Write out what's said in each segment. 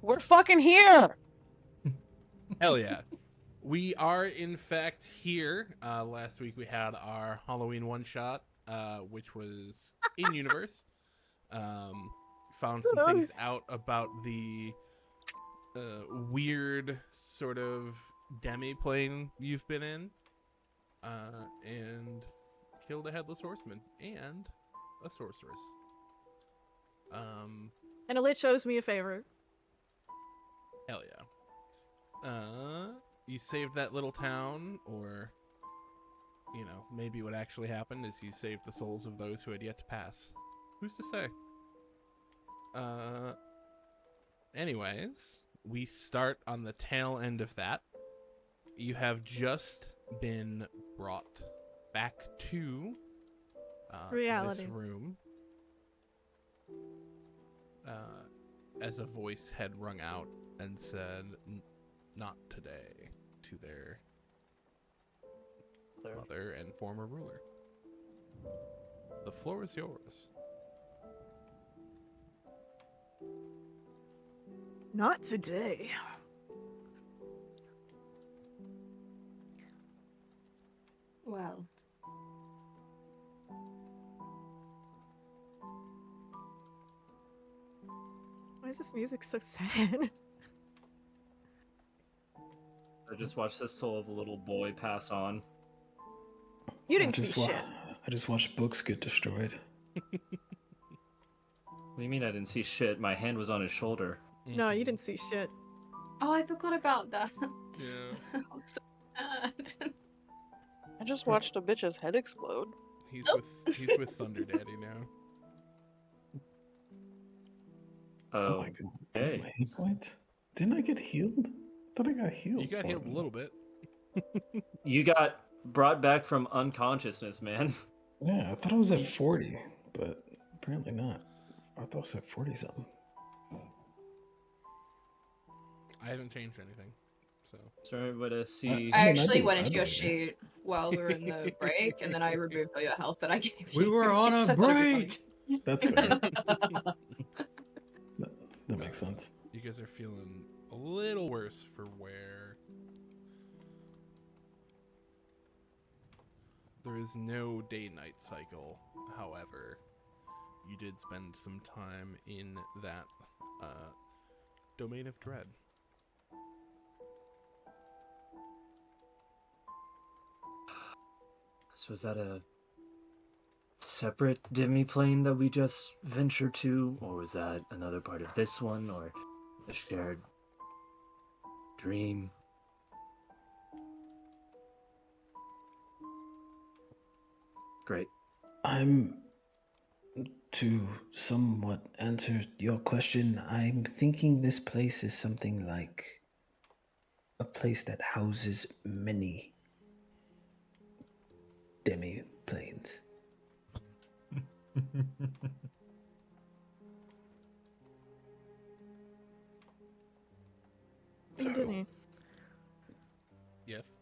We're fucking here. Hell yeah. We are, in fact, here. Last week we had our Halloween one-shot, which was in-universe. Found some things out about the weird sort of demi-plane you've been in. And killed a headless horseman and a sorceress. And a lich owes me a favor. Hell yeah. You saved that little town, or, you know, maybe what actually happened is you saved the souls of those who had yet to pass. Who's to say? Anyways, we start on the tail end of that. You have just been brought back to Reality. this room as a voice had rung out and said, "Not today," to their mother and former ruler. The floor is yours. Not today. Well. Why is this music so sad? I just watched the soul of a little boy pass on. You didn't see shit. I just watched books get destroyed. What do you mean I didn't see shit? My hand was on his shoulder. No, you didn't see shit. Oh, I forgot about that. Yeah. I was so sad. I just watched a bitch's head explode. He's with Thunder Daddy now. Oh my god, that's my hit point? Didn't I get healed? I thought I got healed. You got healed a little bit. You got brought back from unconsciousness, man. Yeah, I thought I was at 40, but apparently not. I thought I was at 40 something. I haven't changed anything, so. Sorry, but see. I actually went into your shoot while we were in the break, and then I removed all your health that I gave you. We were on a break! That's fair. That makes sense. You guys are feeling a little worse for where there is no day-night cycle. However, you did spend some time in that domain of dread. So was that a separate demi-plane that we just ventured to? Or was that another part of this one? Or a shared dream? Great. To somewhat answer your question, I'm thinking this place is something like a place that houses many demi-planes. Anthony, Yes.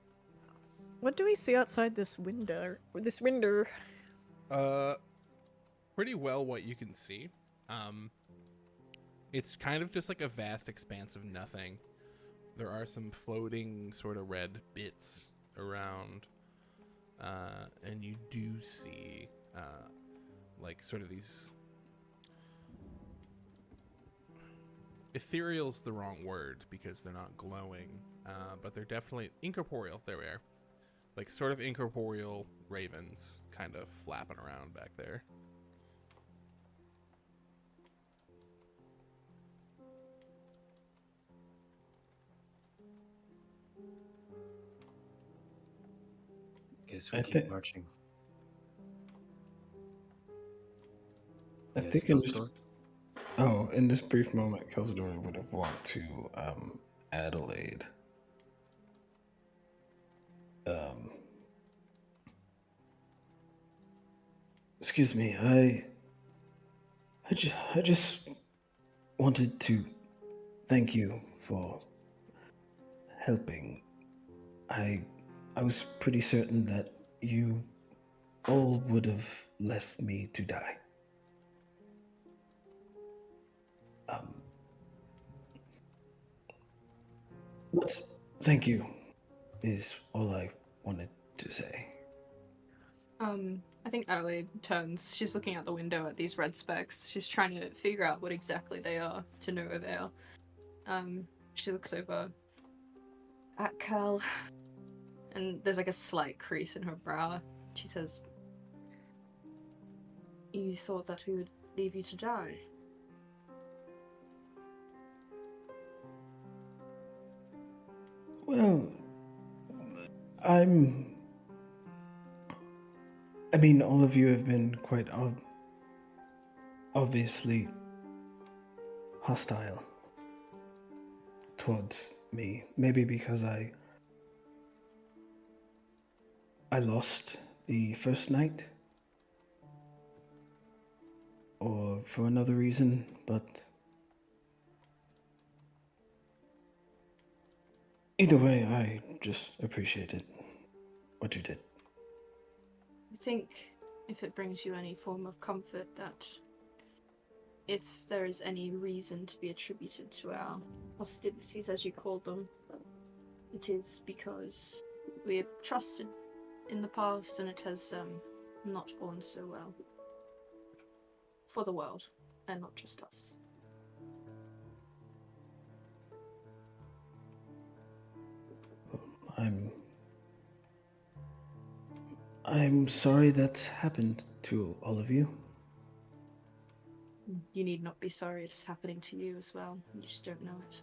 what do we see outside this window? This window? Pretty well what you can see. It's kind of just like a vast expanse of nothing. There are some floating sort of red bits around, and you do see like sort of these. Ethereal's the wrong word because they're not glowing, but they're definitely incorporeal. There we are. Like sort of incorporeal ravens kind of flapping around back there. Guess we keep marching. I think in this, in this brief moment, Kelsador would have walked to Adelaide. Excuse me, I just wanted to thank you for helping. I was pretty certain that you all would have left me to die. But thank you, is all I wanted to say. I think Adelaide turns. She's looking out the window at these red specks. She's trying to figure out what exactly they are to no avail. She looks over at Cal, and there's like a slight crease in her brow. She says, "You thought that we would leave you to die?" Well, I mean, all of you have been quite obviously hostile towards me. Maybe because I lost the first night, or for another reason, but either way, I just appreciated what you did. I think if it brings you any form of comfort that if there is any reason to be attributed to our hostilities, as you called them, it is because we have trusted in the past and it has not gone so well. For the world, and not just us. I'm sorry that's happened to all of you. You need not be sorry it's happening to you as well. You just don't know it.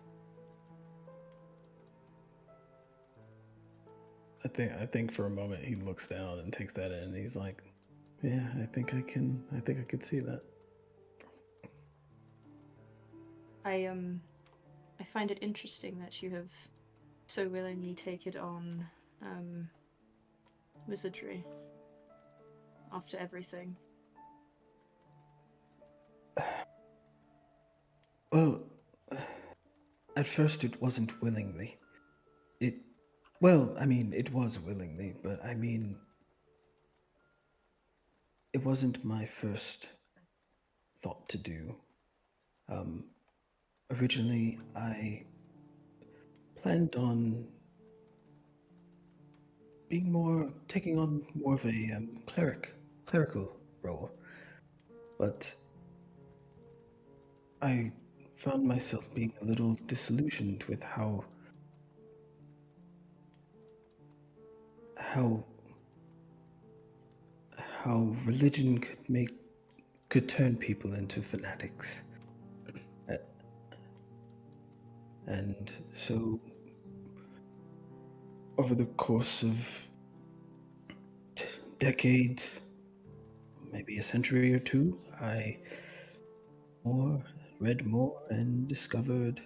I think for a moment he looks down and takes that in and he's like, yeah, I think I could see that. I find it interesting that you have so willingly taken on wizardry after everything. Well, at first it wasn't willingly. It was willingly, but I mean, it wasn't my first thought to do. Originally, I planned on taking on more of a clerical role, but I found myself being a little disillusioned with how religion could turn people into fanatics. And so over the course of decades, maybe a century or two, I read more and discovered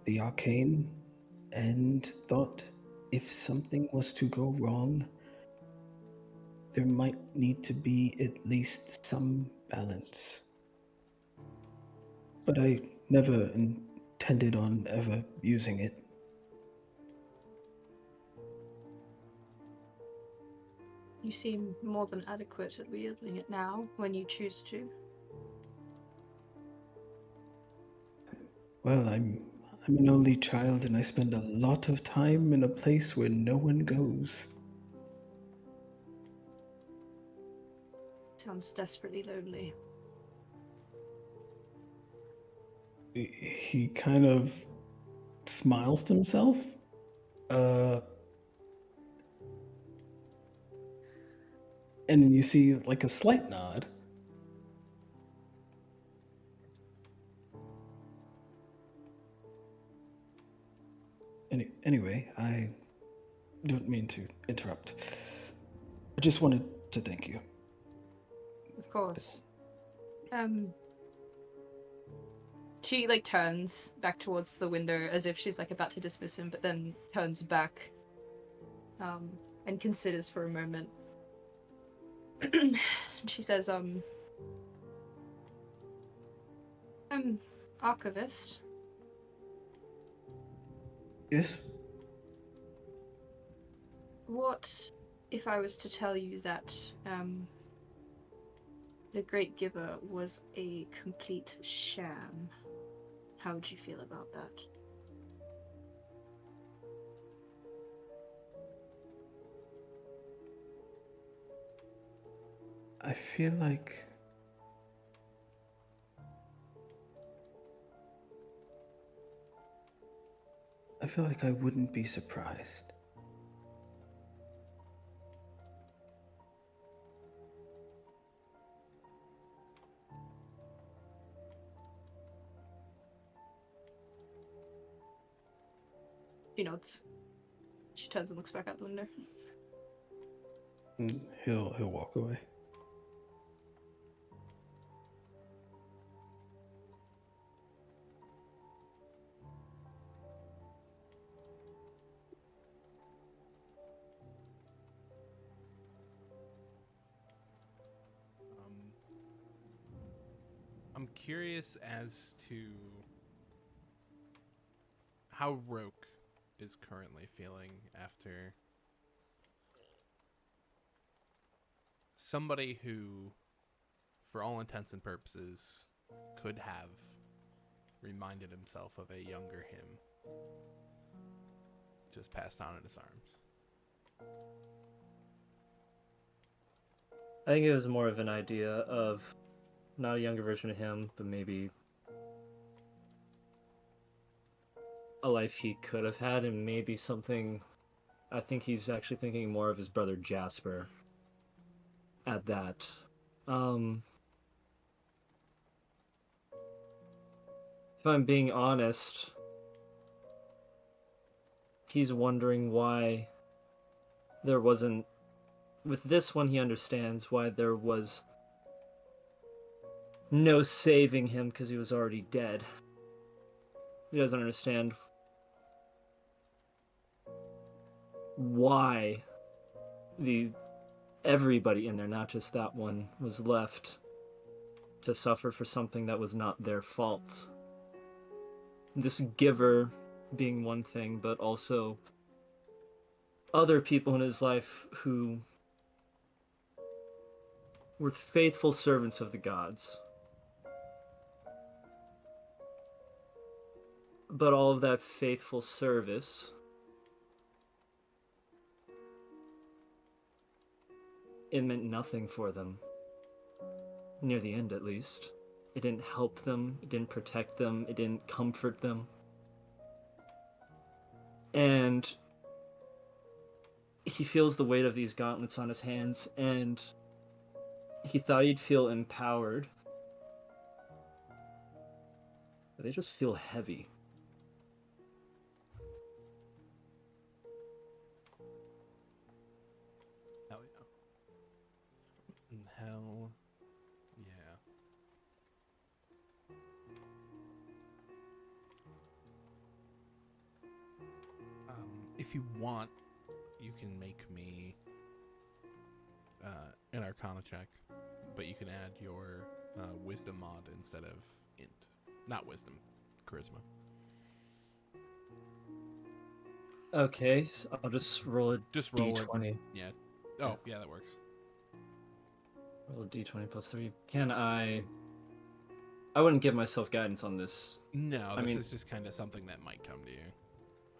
the arcane and thought if something was to go wrong, there might need to be at least some balance. But I never intended on ever using it. You seem more than adequate at wielding it now, when you choose to. Well, I'm an only child and I spend a lot of time in a place where no one goes. Sounds desperately lonely. He kind of smiles to himself. And then you see like a slight nod. Anyway, I don't mean to interrupt. I just wanted to thank you. Of course. She like turns back towards the window as if she's like about to dismiss him, but then turns back and considers for a moment. She says, archivist. Yes? What if I was to tell you that the Great Giver was a complete sham? How would you feel about that? I feel like I wouldn't be surprised. She nods. She turns and looks back out the window. And he'll walk away. I'm curious as to how Roke is currently feeling after somebody who, for all intents and purposes, could have reminded himself of a younger him, just passed on in his arms. I think it was more of an idea of not a younger version of him, but maybe a life he could have had, and maybe something. I think he's actually thinking more of his brother Jasper at that. If I'm being honest, he's wondering why there wasn't. With this one, he understands why there was no saving him because he was already dead. He doesn't understand why everybody in there, not just that one, was left to suffer for something that was not their fault. This giver being one thing, but also other people in his life who were faithful servants of the gods. But all of that faithful service it meant nothing for them. Near the end, at least. It didn't help them, it didn't protect them, it didn't comfort them. And he feels the weight of these gauntlets on his hands, and he thought he'd feel empowered. But they just feel heavy. Hell yeah. Hell yeah. If you want, you can make me an Arcana check, but you can add your Wisdom mod instead of Int. Not Wisdom, Charisma. Okay, so I'll just roll a Just roll d20. it. Yeah. Oh, yeah, that works. Roll a d20 plus 3. Can I wouldn't give myself guidance on this. No, I this mean- is just kind of something that might come to you.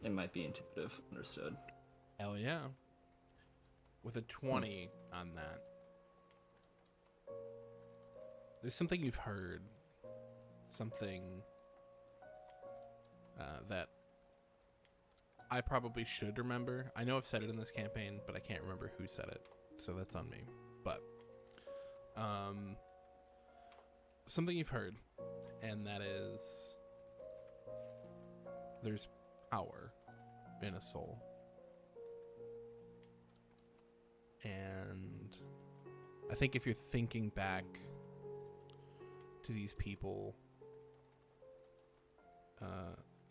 It might be intuitive. Understood. Hell yeah. With a 20 on that. There's something you've heard. Something that I probably should remember. I know I've said it in this campaign, but I can't remember who said it. So that's on me. But something you've heard, and that is there's power in a soul. And I think if you're thinking back to these people,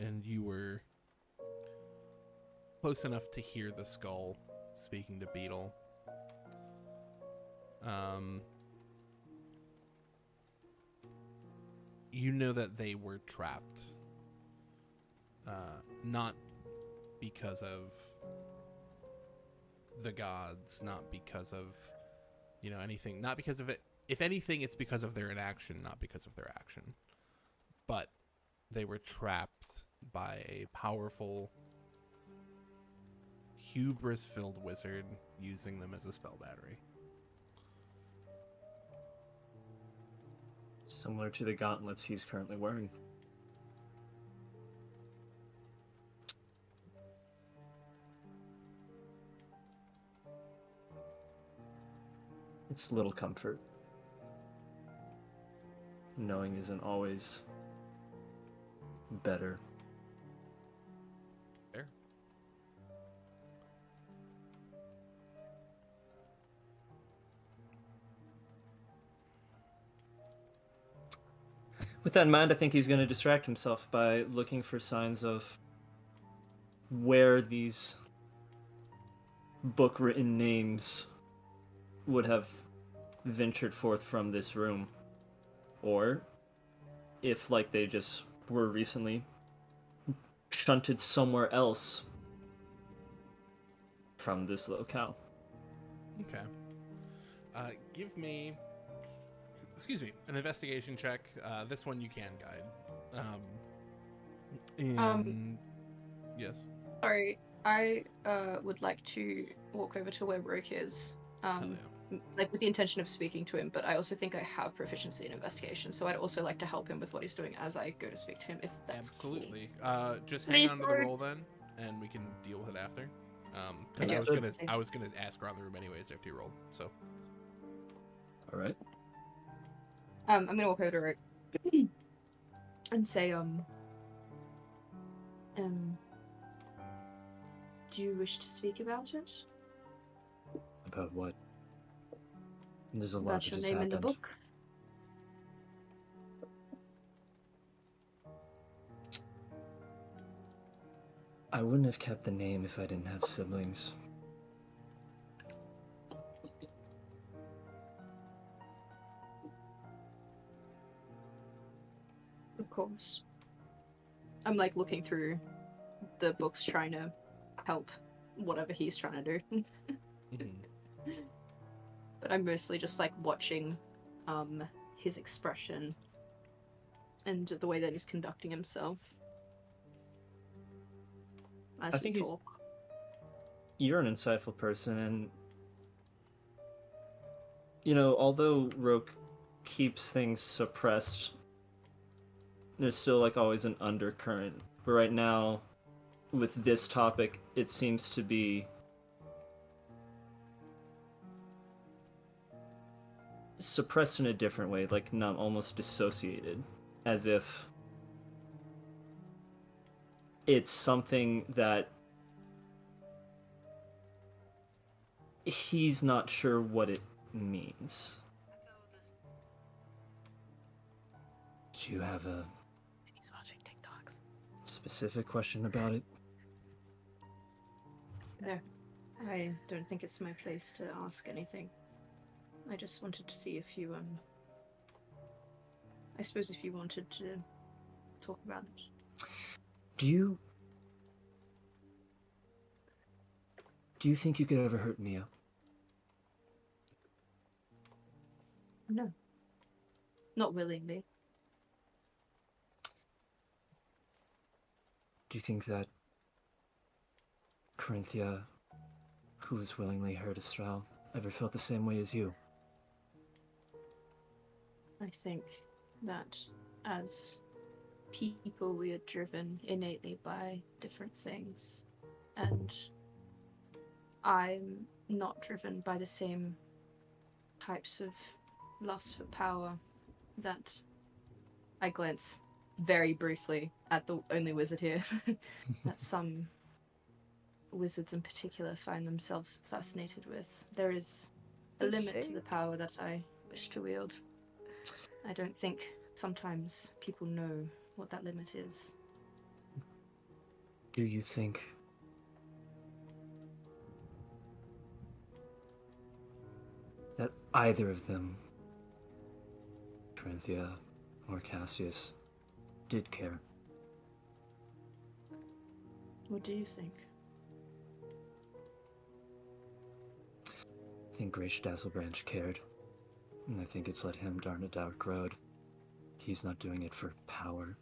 and you were close enough to hear the skull speaking to Beetle, you know that they were trapped, not because of the gods, not because of, anything, not because of it. If anything, it's because of their inaction, not because of their action. But they were trapped by a powerful, hubris-filled wizard using them as a spell battery. Similar to the gauntlets he's currently wearing. It's little comfort. Knowing isn't always better. Fair. With that in mind, I think he's going to distract himself by looking for signs of where these book-written names would have ventured forth from this room. Or if, like, they just were recently shunted somewhere else from this locale. Okay. Give me, an investigation check. This one you can guide. Yes. Sorry, I would like to walk over to where Roke is. Hell Like with the intention of speaking to him, but I also think I have proficiency in investigation, so I'd also like to help him with what he's doing as I go to speak to him, if that's Absolutely. Just Please, hang on to the Lord. roll then, and we can deal with it after. I Because do. I was gonna ask around the room anyways after you rolled. So All right. I'm gonna walk over to Roke and say, do you wish to speak about it? About what? There's a lot About that your has name in the happened. book? I wouldn't have kept the name if I didn't have siblings. Of course. I'm like looking through the books trying to help whatever he's trying to do. But I'm mostly just like watching his expression and the way that he's conducting himself as I we think he's- talk. You're an insightful person, and you know, although Roke keeps things suppressed, there's still like always an undercurrent. But right now, with this topic, it seems to be suppressed in a different way, like not almost dissociated, as if it's something that he's not sure what it means. Do you have a He's watching TikToks. specific question about it? No, I don't think it's my place to ask anything. I just wanted to see if you, I suppose if you wanted to talk about it. Do you think you could ever hurt Mia? No. Not willingly. Do you think that Corinthia, who has willingly hurt Estral, ever felt the same way as you? I think that as people we are driven innately by different things, and I'm not driven by the same types of lust for power that I glance very briefly at the only wizard here that some wizards in particular find themselves fascinated with. There is a limit to the power that I wish to wield. I don't think sometimes people know what that limit is. Do you think that either of them, Corinthia or Cassius, did care? What do you think? I think Grace Dazzlebranch cared, and I think it's led him down a dark road. He's not doing it for power.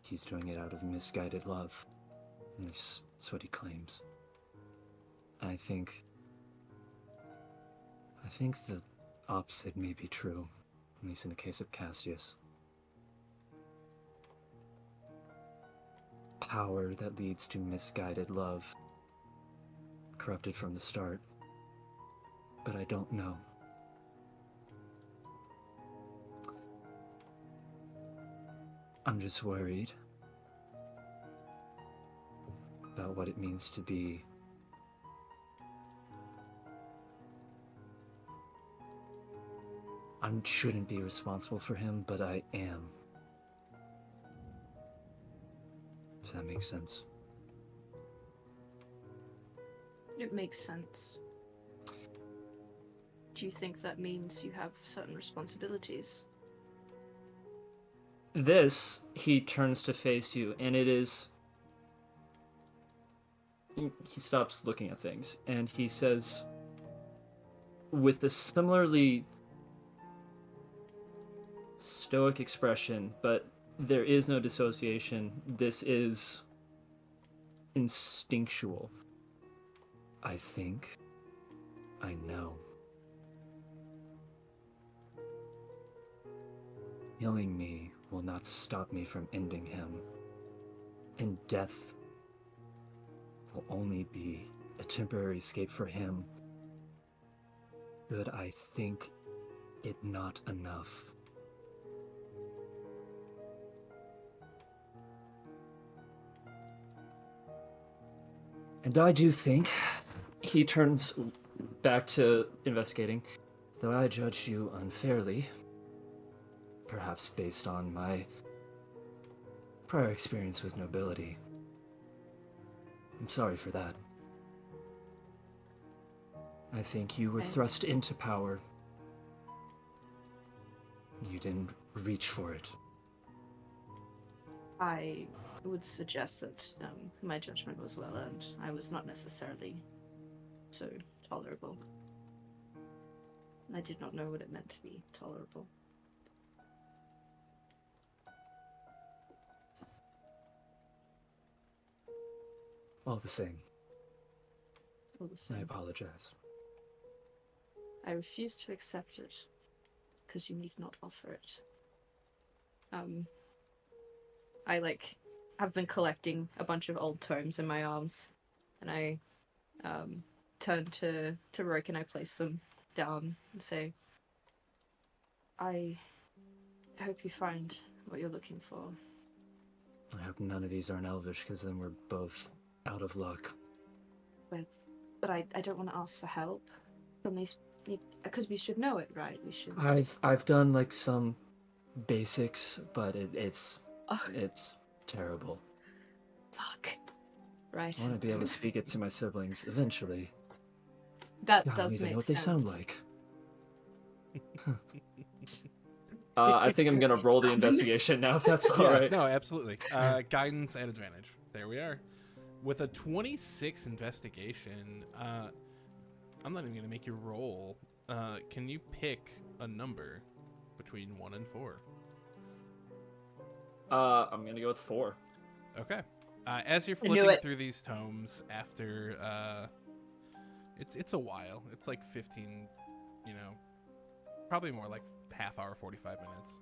He's doing it out of misguided love. And that's what he claims. And I think the opposite may be true. At least in the case of Cassius. Power that leads to misguided love. Corrupted from the start. But I don't know. I'm just worried about what it means to be I shouldn't be responsible for him, but I am. If that makes sense. It makes sense. Do you think that means you have certain responsibilities? This, he turns to face you, and it is... He stops looking at things, and he says, with a similarly stoic expression, but there is no dissociation. This is instinctual. I think I know. Killing me will not stop me from ending him, and death will only be a temporary escape for him. But I think it not enough. And I do think, he turns back to investigating, that I judged you unfairly, perhaps based on my prior experience with nobility. I'm sorry for that. I think you were thrust into power. You didn't reach for it. I would suggest that my judgment was well earned. I was not necessarily so tolerable. I did not know what it meant to be tolerable. All the same, All the I same. apologize. I refuse to accept it, because you need not offer it. I have been collecting a bunch of old tomes in my arms, and I turn to Roik and I place them down and say, I hope you find what you're looking for. I hope none of these are in Elvish, because then we're both out of luck. But I don't want to ask for help from these, because we should know it, right? We should. I've done like some basics, but it's terrible. Fuck. Right. I want to be able to speak it to my siblings eventually. That God, I don't does even make know what sense. they sound like. I think I'm gonna roll the investigation now, if that's Yeah, alright. no, absolutely. Guidance at advantage. There we are. With a 26 investigation, I'm not even going to make you roll. Can you pick a number between 1 and 4? I'm gonna go with 4. Okay. As you're I knew flipping it. through these tomes after, it's a while. It's like 15, probably more like half hour, 45 minutes.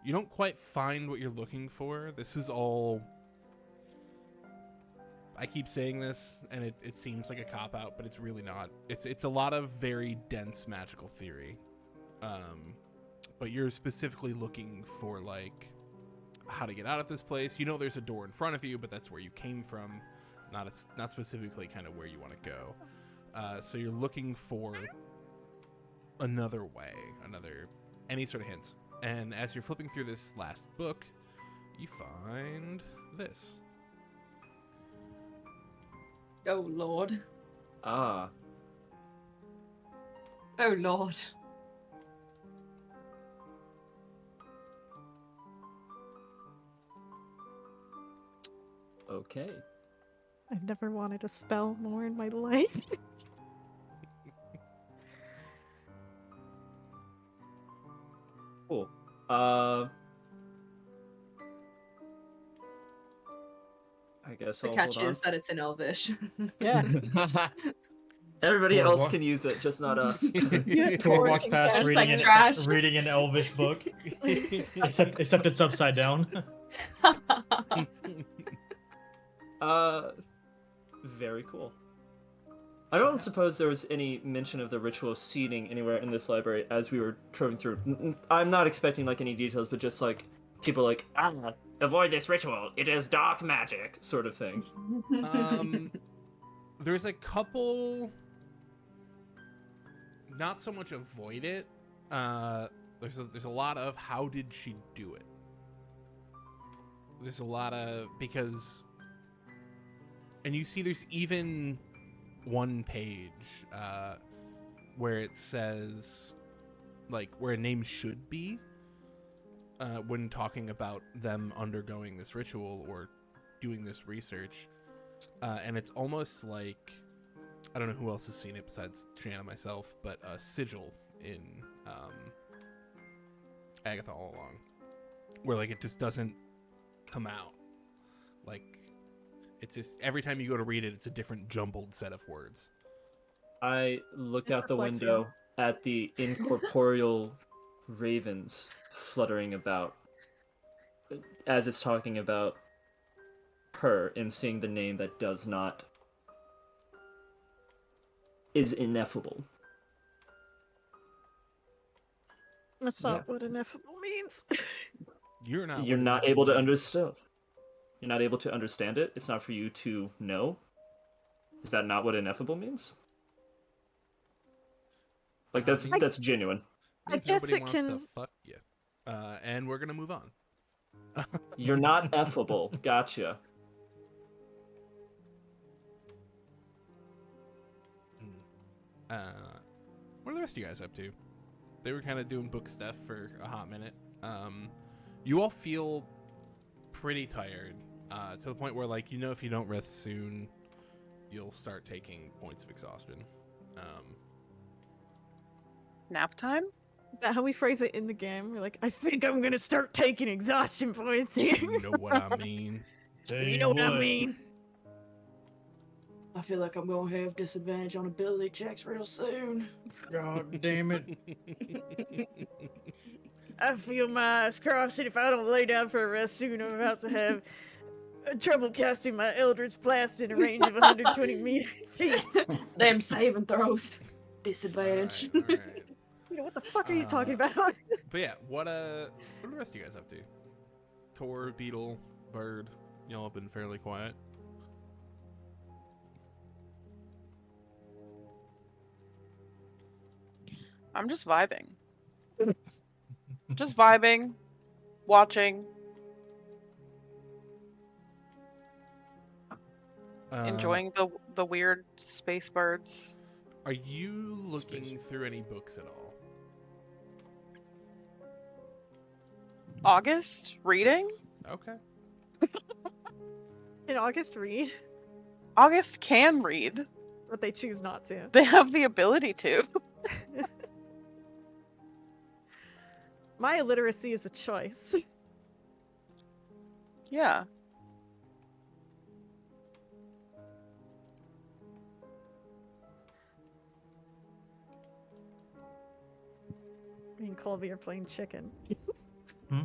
You don't quite find what you're looking for. This is all, I keep saying this, and it seems like a cop-out, but it's really not. It's a lot of very dense magical theory. But you're specifically looking for, like, how to get out of this place. You know there's a door in front of you, but that's where you came from, not specifically kind of where you want to go. So you're looking for another way, any sort of hints. And as you're flipping through this last book, you find this. Oh, Lord. Ah. Oh, Lord. Okay. I've never wanted a spell more in my life. Cool. I guess The I'll catch hold on. is that it's in Elvish. Yeah. Everybody Tor else wa- can use it, just not us. Tor walks past It's reading like trash. reading an elvish book, except it's upside down. Very cool. I don't suppose there was any mention of the ritual seeding anywhere in this library as we were troving through. I'm not expecting like any details, but just like people like, avoid this ritual. It is dark magic, sort of thing. There's a couple. Not so much avoid it. There's a lot of how did she do it. There's a lot of because, and you see there's even one page where it says like where a name should be when talking about them undergoing this ritual or doing this research, and it's almost like I don't know who else has seen it besides Triana and myself, but a sigil in Agatha All Along, where like it just doesn't come out. Like it's just every time you go to read it, it's a different jumbled set of words. I look It's out the dyslexia. window at the incorporeal ravens fluttering about as it's talking about her and seeing the name that does not is ineffable. That's not what ineffable means. You're not. You're one not of able to these. understand. You're not able to understand it. It's not for you to know. Is that not what ineffable means? Like that's genuine. I Means guess nobody it wants can- to fuck you. And we're gonna move on. You're not effable. Gotcha. What are the rest of you guys up to? They were kind of doing book stuff for a hot minute. You all feel pretty tired, to the point where, like, you know, if you don't rest soon, you'll start taking points of exhaustion. Nap time? Is that how we phrase it in the game? We're like, I think I'm gonna start taking exhaustion points here. You know what I mean? You know what I mean? I feel like I'm gonna have disadvantage on ability checks real soon. God damn it! I feel my eyes crossing. If I don't lay down for a rest soon, I'm about to have trouble casting my Eldritch Blast in a range of 120 feet. Them saving throws. Disadvantage. All right. You know, what the fuck are you talking about? But yeah, what are the rest of you guys up to? Tor, Beetle, Bird, y'all have been fairly quiet. I'm just vibing. Just vibing, watching, enjoying the weird space birds. Are you looking through any books at all? August reading? Okay. In August, read, August can read. but they choose not to. They have the ability to. My illiteracy is a choice. Yeah. Me and Colby are playing chicken. Hmm?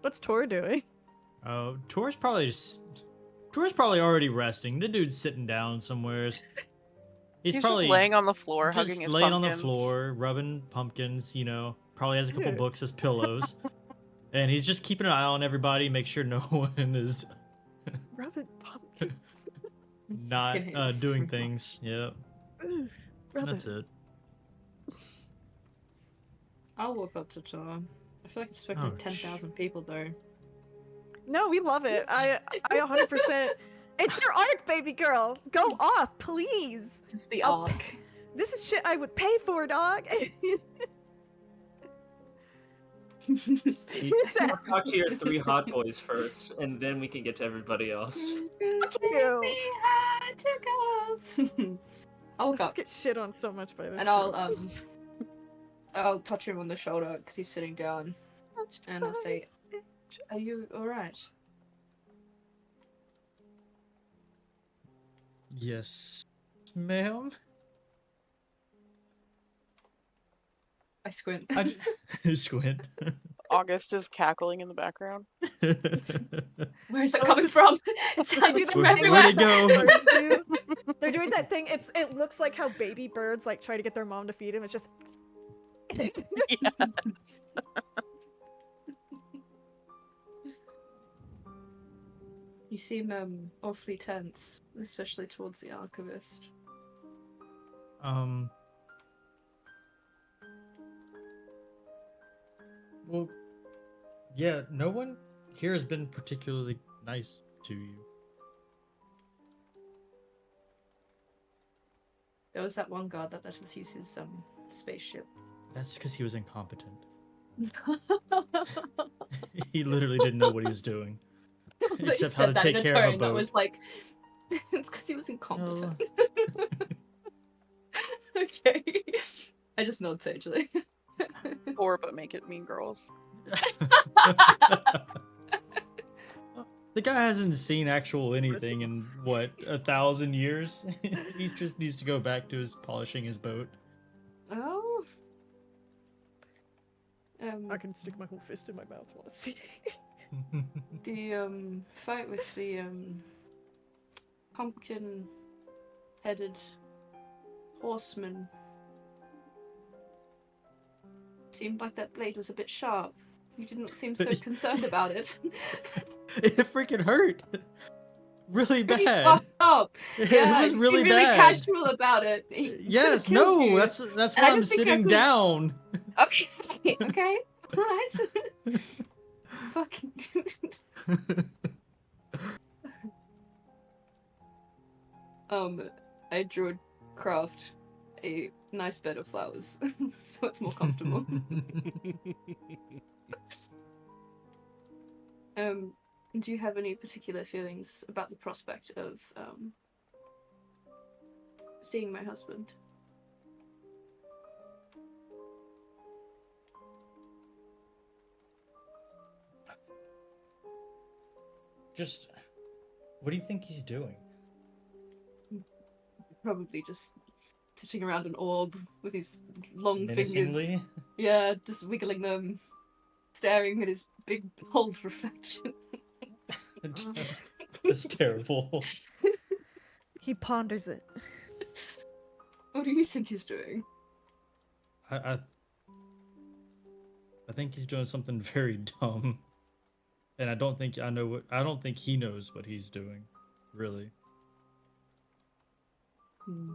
What's Tor doing? Oh, Tor's probably already resting. The dude's sitting down somewheres. He's probably just laying on the floor, just hugging his laying pumpkins. on the floor, rubbing pumpkins. You know, probably has a couple Ew. books as pillows, and he's just keeping an eye on everybody, make sure no one is Rubbing pumpkins. not Fucking hate doing this. things. Yeah, Ugh, brother. that's it. I'll walk up to Tor. I feel like I'm expecting Oh, 10,000 people though. No, we love it. I 100%. It's your arc, baby girl. Go off, please. This is the I'll- arc. This is shit I would pay for, dog. You said, Talk to your 3 hot boys first, and then we can get to everybody else. you. had to go. I'll I'll walk up just get shit on so much by this. and I'll touch him on the shoulder because he's sitting down, and I'll say, "Are you all right?" Yes, ma'am. I squint. Squint. August is cackling in the background. Where is it coming from? It sounds do like the from Where- thing where'd everywhere. it go? Birds do. They're doing that thing. It looks like how baby birds like try to get their mom to feed them. It's just Yeah. You seem awfully tense, especially towards the archivist. Well, yeah, no one here has been particularly nice to you. There was that one guard that let us use his spaceship. That's because he was incompetent. He literally didn't know what he was doing. You Except how to said that take in a care of a tone that boat. was like, it's because he was incompetent. Okay. I just nod sagely. Or but make it Mean Girls. The guy hasn't seen actual anything in what 1,000 years. He just needs to go back to his polishing his boat. Oh. I can stick my whole fist in my mouth. Want to see? The fight with the pumpkin-headed horseman seemed like that blade was a bit sharp. You didn't seem so concerned about it. It freaking hurt. Really Pretty bad. fucked up. It was you really seem really bad. casual about it. He Yes, could've killed no, you. that's And why I I'm don't think I sitting could- down. Okay, okay, alright. Fucking. I drew craft a nice bed of flowers, so it's more comfortable. Do you have any particular feelings about the prospect of seeing my husband? Just, what do you think he's doing? Probably just sitting around an orb with his long fingers. Menacingly? Yeah, just wiggling them, staring at his big bold reflection. That's terrible. He ponders it. What do you think he's doing? I think he's doing something very dumb, and I don't think he knows what he's doing, really. Do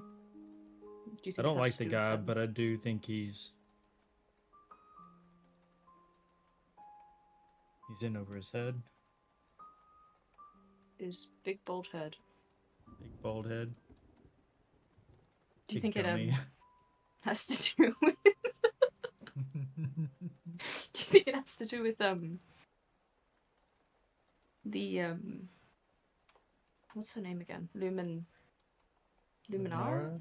you think I it don't has like to the do with guy, them? but I do think he's in over his head. His big bald head. Big bald head. Do you Big think dummy. it has to do with? Do you think it has to do with the what's her name again? Luminara? Luminara?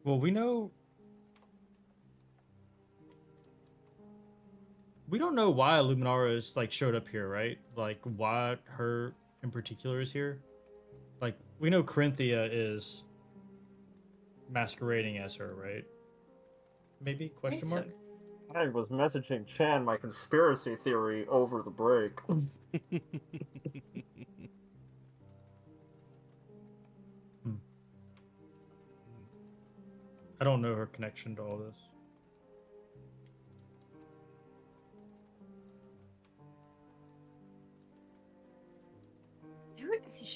Well, we don't know why Luminara is like showed up here, right? Like why her in particular is here. Like we know Corinthia is masquerading as her, right? Maybe question mark. I was messaging Chan my conspiracy theory over the break. I don't know her connection to all this.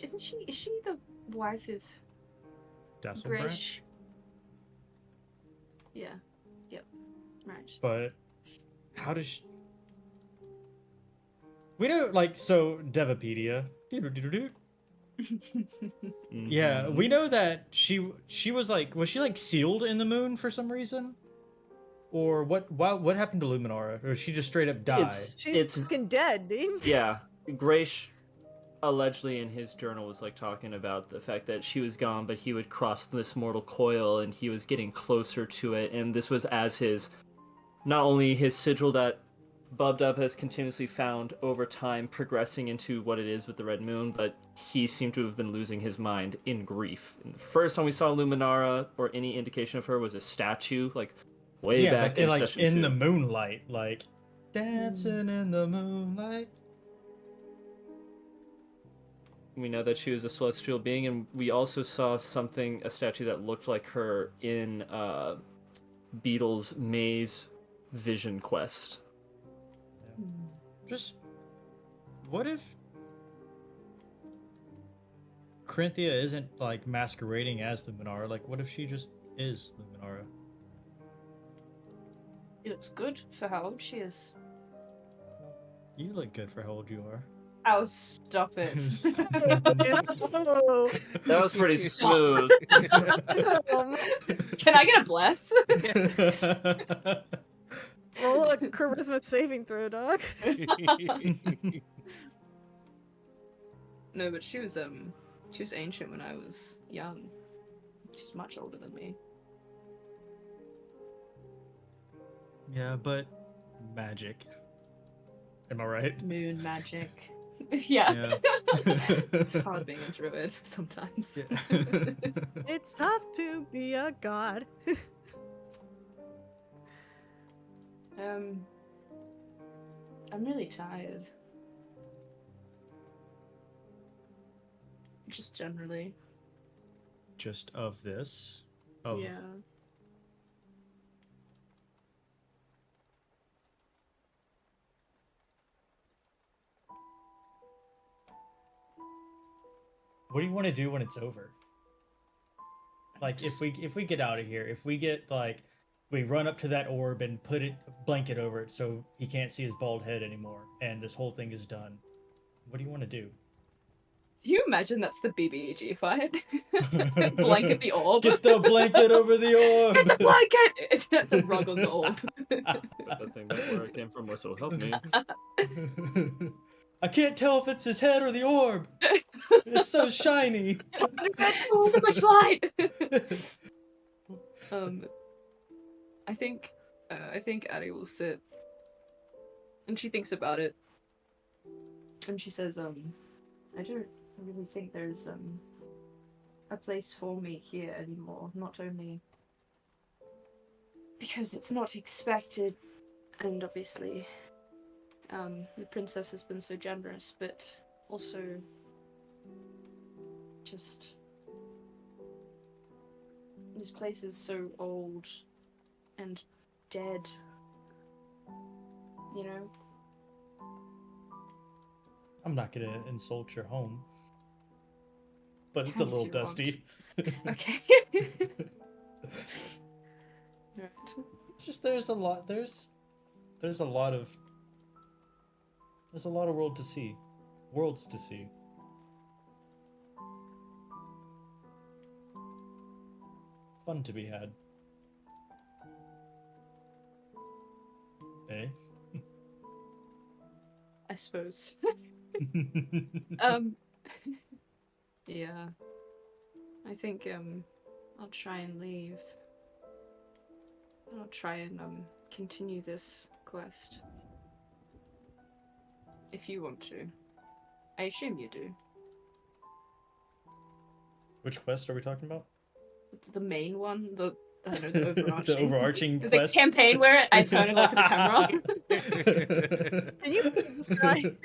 Isn't she? Is she the wife of Dasselbranch? Grish? Yeah. Yep. Right. But how does she... We know, like, so Devapedia. Doo-doo-doo-doo-doo. Yeah, we know that she was like, was she like sealed in the moon for some reason? Or what happened to Luminara? Or did she just straight up die? She's fucking dead, dude. Yeah, Graish allegedly in his journal was like talking about the fact that she was gone, but he would cross this mortal coil and he was getting closer to it, and this was as his, not only his sigil that Bubdub has continuously found over time progressing into what it is with the Red Moon, but he seemed to have been losing his mind in grief. And the first time we saw Luminara or any indication of her was a statue, like way Yeah, back but in like session in 2. the moonlight, like dancing in the moonlight. We know that she was a celestial being, and we also saw a statue that looked like her in Beetle's Maze Vision Quest. Just what if Corinthia isn't like masquerading as Luminara? Like, what if she just is Luminara? She looks good for how old she is. You look good for how old you are. Oh, stop it. Oh, That was pretty smooth. Can I get a bless? roll a charisma saving throw, dog. No, but she was ancient when I was young. She's much older than me. Yeah, but magic. Am I right? Moon magic. Yeah. Yeah. It's hard being a druid sometimes. Yeah. It's tough to be a god. I'm really tired. Just generally. Just of this. Of Yeah. What do you want to do when it's over? Like if we get out of here, if we get like we run up to that orb and put a blanket over it so he can't see his bald head anymore, and this whole thing is done. What do you want to do? Can you imagine that's the BBEG fight? Blanket the orb. Get the blanket over the orb. Get the blanket! It's a rug on the orb. But the thing that's where it came from, so help me. I can't tell if it's his head or the orb. It's so shiny. So much light. I think Addie will sit, and she thinks about it, and she says, I don't really think there's a place for me here anymore. Not only because it's not expected, and obviously, the princess has been so generous, but also just this place is so old and dead, you know? I'm not gonna insult your home, but it's a If little you dusty. Okay. Right. It's just there's a lot of worlds to see. Fun to be had. Eh? I suppose. Yeah. I think I'll try and leave. I'll try and continue this quest. If you want to. I assume you do. Which quest are we talking about? It's the main one, the overarching. The overarching the quest. campaign where I turn and look at the camera. Can you describe?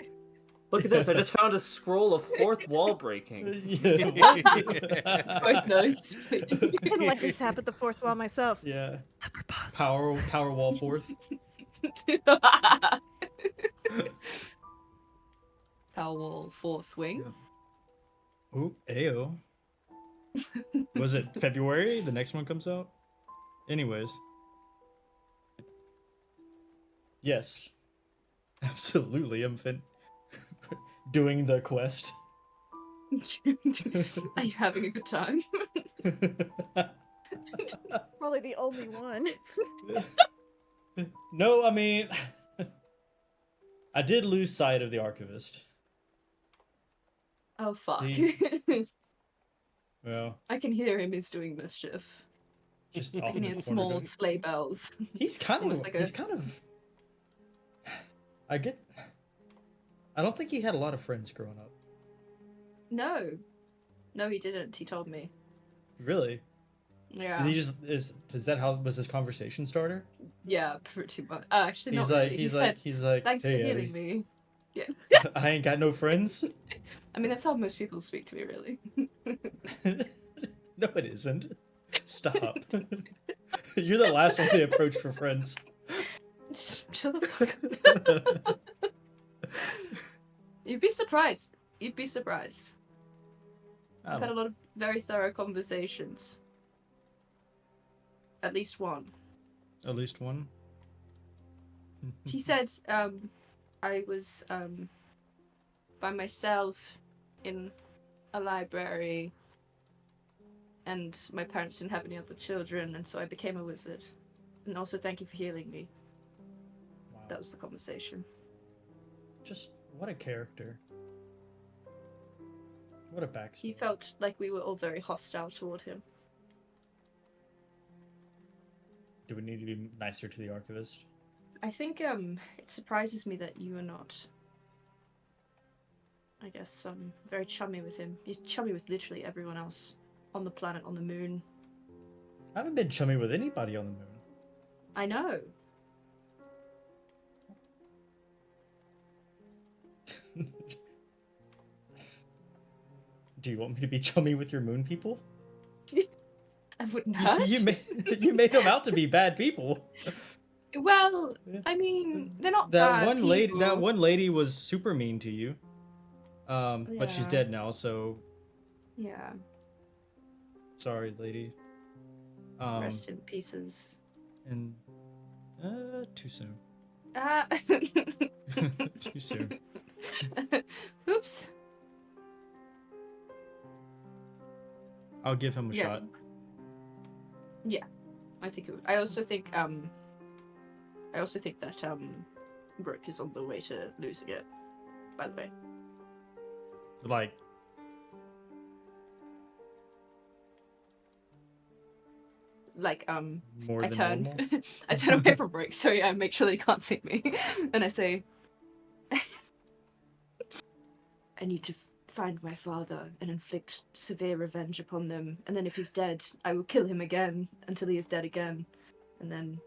Look at this, I just found a scroll of fourth wall breaking. Both those. I'd like to tap at the fourth wall myself. Yeah. The purpose. Power wall fourth. Powell fourth wing. Ooh, ayo. Was it February? The next one comes out? Anyways. Yes. Absolutely, I'm doing the quest. Are you having a good time? It's probably the only one. No, I mean, I did lose sight of the archivist. Oh fuck. He's- Well, I can hear him. He's doing mischief. just I off can in hear the corner. small sleigh bells. He's kind of, almost like a- he's kind of, I don't think he had a lot of friends growing up. No. No, he didn't. He told me. Really? Yeah. He just is that how was his conversation starter? Yeah, pretty much. Actually, He's not like really. he's He like said, he's like "Thanks hey, for healing Eddie, me." Yes. I ain't got no friends. I mean, that's how most people speak to me, really. No, it isn't. Stop. You're the last one they approach for friends. Shut the fuck up. You'd be surprised. You'd be surprised. I've had a lot of very thorough conversations. At least one. At least one. She said, I was by myself in a library, and my parents didn't have any other children, and so I became a wizard. And also, thank you for healing me. Wow. That was the conversation. Just what a character. What a backstory. He felt like we were all very hostile toward him. Do we need to be nicer to the archivist? I think it surprises me that you are not, I guess, very chummy with him. You're chummy with literally everyone else on the planet, on the moon. I haven't been chummy with anybody on the moon. I know. Do you want me to be chummy with your moon people? I wouldn't hurt. You made them out to be bad people. Well, I mean, they're not That bad one lady. people. That one lady was super mean to you. But she's Yeah. dead now, so Yeah. sorry, lady. Rest in pieces. And too soon. Ah. Too soon. Oops. I'll give him a Yeah. shot. Yeah, I think it would. I also think that Brooke is on the way to losing it. By the way, Like, more I than turn, normal. I turn away from Brooke, so yeah, I make sure they can't see me, and I say, I need to find my father and inflict severe revenge upon them, and then if he's dead, I will kill him again until he is dead again, and then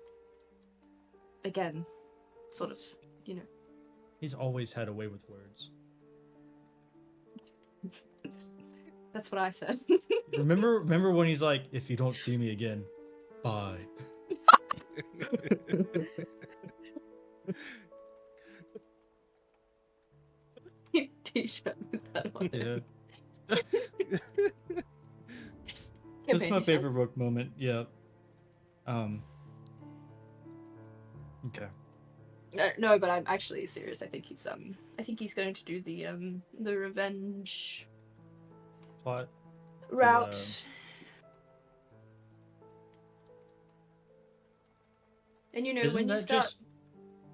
again, sort of, you know. He's always had a way with words. That's what I said. Remember when he's like, "If you don't see me again, bye." T-shirt with that on it. Yeah, Campaign that's my favorite t-shirts. Rook moment. Yeah. Okay. No, but I'm actually serious. I think he's going to do the revenge Plot. route. And you know, Isn't when you that start just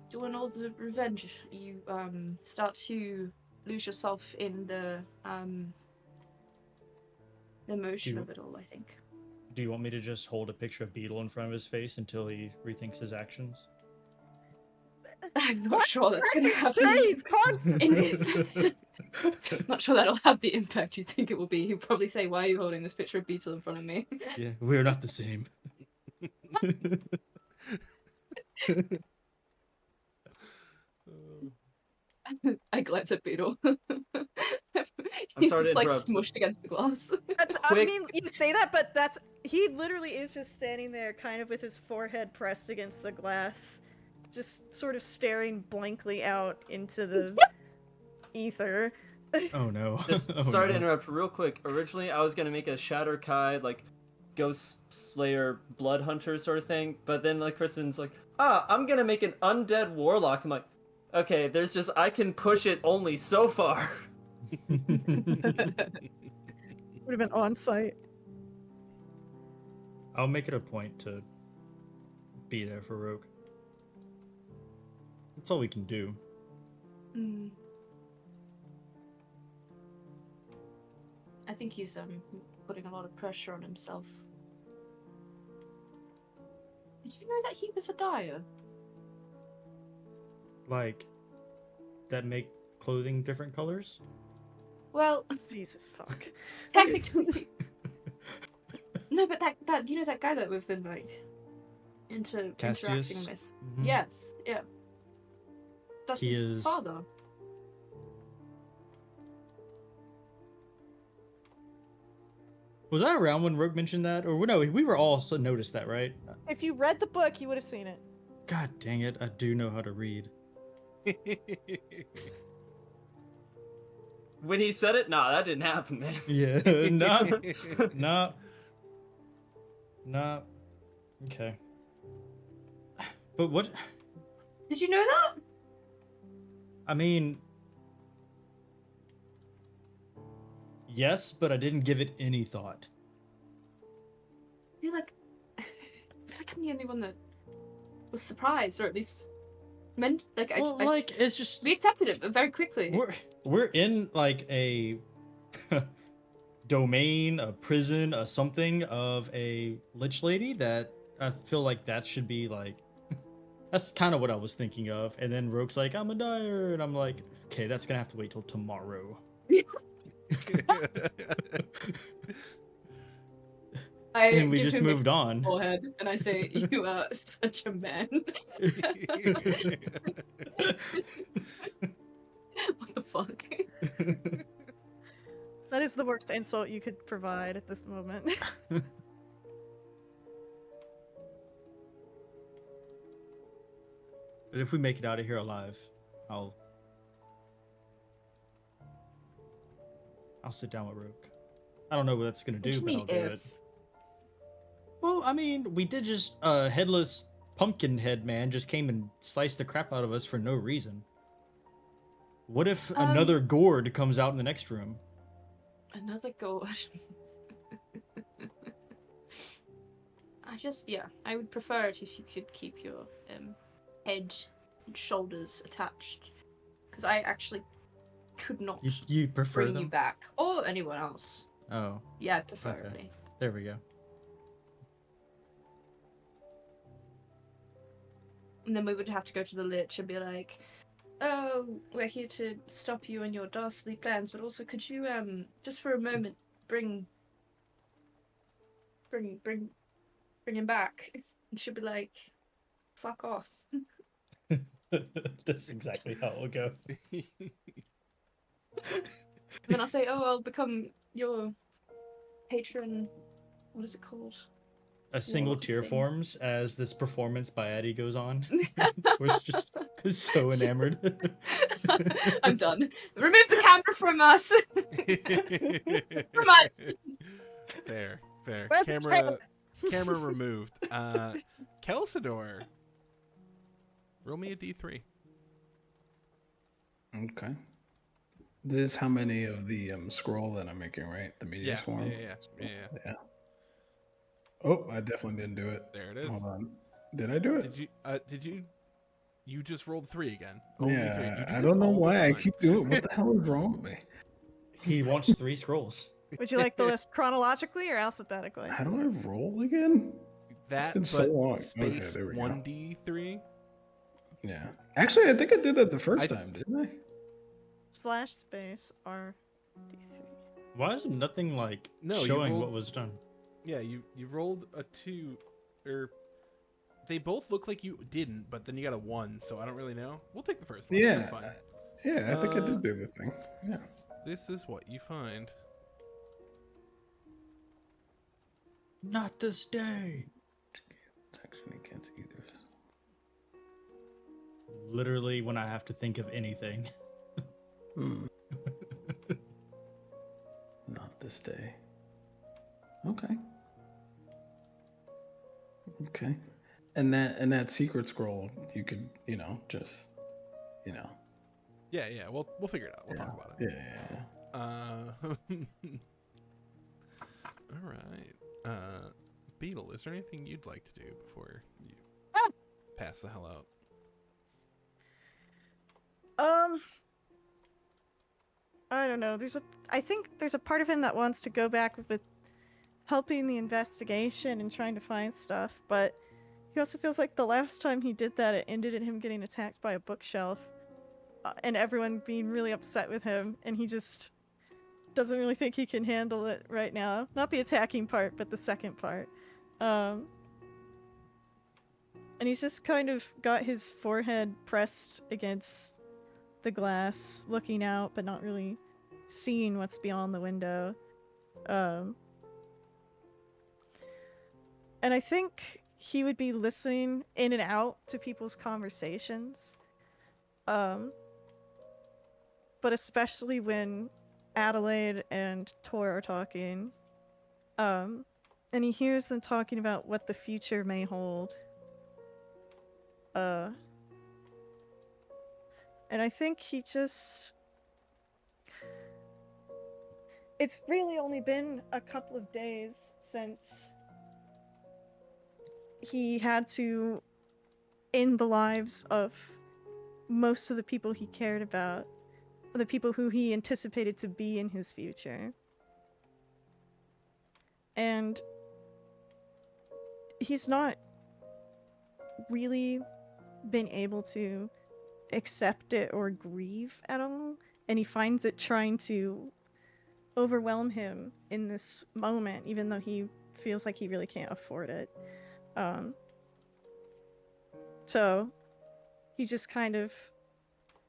doing all the revenge, you start to lose yourself in the emotion Do- of it all, I think. Do you want me to just hold a picture of Beetle in front of his face until he rethinks his actions? I'm not sure that's going to Precious happen. face constantly. Not sure that'll have the impact you think it will be. He'll probably say, "Why are you holding this picture of Beetle in front of me?" Yeah, we're not the same. I glance at Beetle. I'm He's sorry to like interrupt. smushed against the glass. I Quick- mean, you say that, but he literally is just standing there, kind of with his forehead pressed against the glass, just sort of staring blankly out into the ether. Oh no. Just Oh, sorry to no. interrupt real quick. Originally, I was gonna make a Shatter Kai, like, Ghost Slayer Blood Hunter sort of thing, but then, like, Kristen's like, I'm gonna make an Undead Warlock. I'm like, okay, I can push it only so far. Would have been on site. I'll make it a point to be there for Rogue. That's all we can do. I think he's putting a lot of pressure on himself. Did you know that he was a dyer? Like, that make clothing different colors? Well, Jesus fuck. technically, no, but that you know that guy that we've been like interacting Castius? with. Mhm. Yes, yeah. That's He his is- father. Was I around when Rogue mentioned that? Or no, we were all noticed that, right? If you read the book, you would have seen it. God dang it, I do know how to read. When he said it, nah, that didn't happen, man. Yeah, no. Okay. But what? Did you know that? I mean, yes, but I didn't give it any thought. I feel like I'm the only one that was surprised, or at least meant like Well, I like just, it's just we accepted it very quickly. we're in like a domain, a prison, a something of a lich lady that I feel like that should be like. That's kind of what I was thinking of. And then Rogue's like, I'm a dyer. And I'm like, okay, that's going to have to wait till tomorrow. And we give just him a moved on. forehead, and I say, "You are such a man." What the fuck? That is the worst insult you could provide at this moment. But if we make it out of here alive, I'll sit down with Rogue. I don't know what that's going to What do do, you but mean I'll do if? it. Well, I mean, we did just headless pumpkin head man just came and sliced the crap out of us for no reason. What if another gourd comes out in the next room? Another gourd. I would prefer it if you could keep your head and shoulders attached, because I actually could not You prefer bring them? you back or anyone else. Oh, Yeah, preferably. there we go. And then we would have to go to the Lich and be like, "Oh, we're here to stop you in your dastardly plans, but also could you just for a moment bring him back?" And she'll be like, "Fuck off." That's exactly how it will go. And then I'll say, "Oh, I'll become your patron." What is it called? A single Lord tear thing. forms as this performance by Eddie goes on. Where it's just so enamored. I'm done. Remove the camera from us. From us. Fair. Where's the Camera removed. Kelsador. Roll me a D3. Okay. This is how many of the scroll that I'm making, right? The media swarm. Yeah. Oh, I definitely didn't do it. There it is. Hold on. Did I do it? Did you? You just rolled 3 again. Only 3. You do Yeah, I this don't know all the why I time. keep doing it. What the hell is wrong with me? He wants 3 scrolls. Would you like the list chronologically or alphabetically? How do I roll again? That, been so but long. space Okay, there we go. 1D3. Yeah. Actually, I think I did that the first time, didn't I? /space R D3. Why is nothing like No, you showing rolled- what was done? Yeah, you rolled a 2, or they both look like you didn't, but then you got a 1, so I don't really know. We'll take the first one. Yeah. That's fine. Yeah, I think I did do the thing. Yeah. This is what you find. Not this day. Actually, I can't see either. Literally when I have to think of anything. Not this day. Okay. Okay. And that secret scroll, you could, just, Yeah, we'll figure it out. We'll talk about it. Yeah. All right. Beetle, is there anything you'd like to do before you pass the hell out? I don't know. I think there's a part of him that wants to go back with helping the investigation and trying to find stuff, but he also feels like the last time he did that, it ended in him getting attacked by a bookshelf. and everyone being really upset with him, and he just doesn't really think he can handle it right now. Not the attacking part, but the second part. And he's just kind of got his forehead pressed against the glass, looking out, but not really seeing what's beyond the window. And I think he would be listening in and out to people's conversations. But especially when Adelaide and Tor are talking. And he hears them talking about what the future may hold. And I think he just... It's really only been a couple of days since he had to end the lives of most of the people he cared about, the people who he anticipated to be in his future. And he's not really been able to accept it or grieve at all, and he finds it trying to overwhelm him in this moment, even though he feels like he really can't afford it. So he just kind of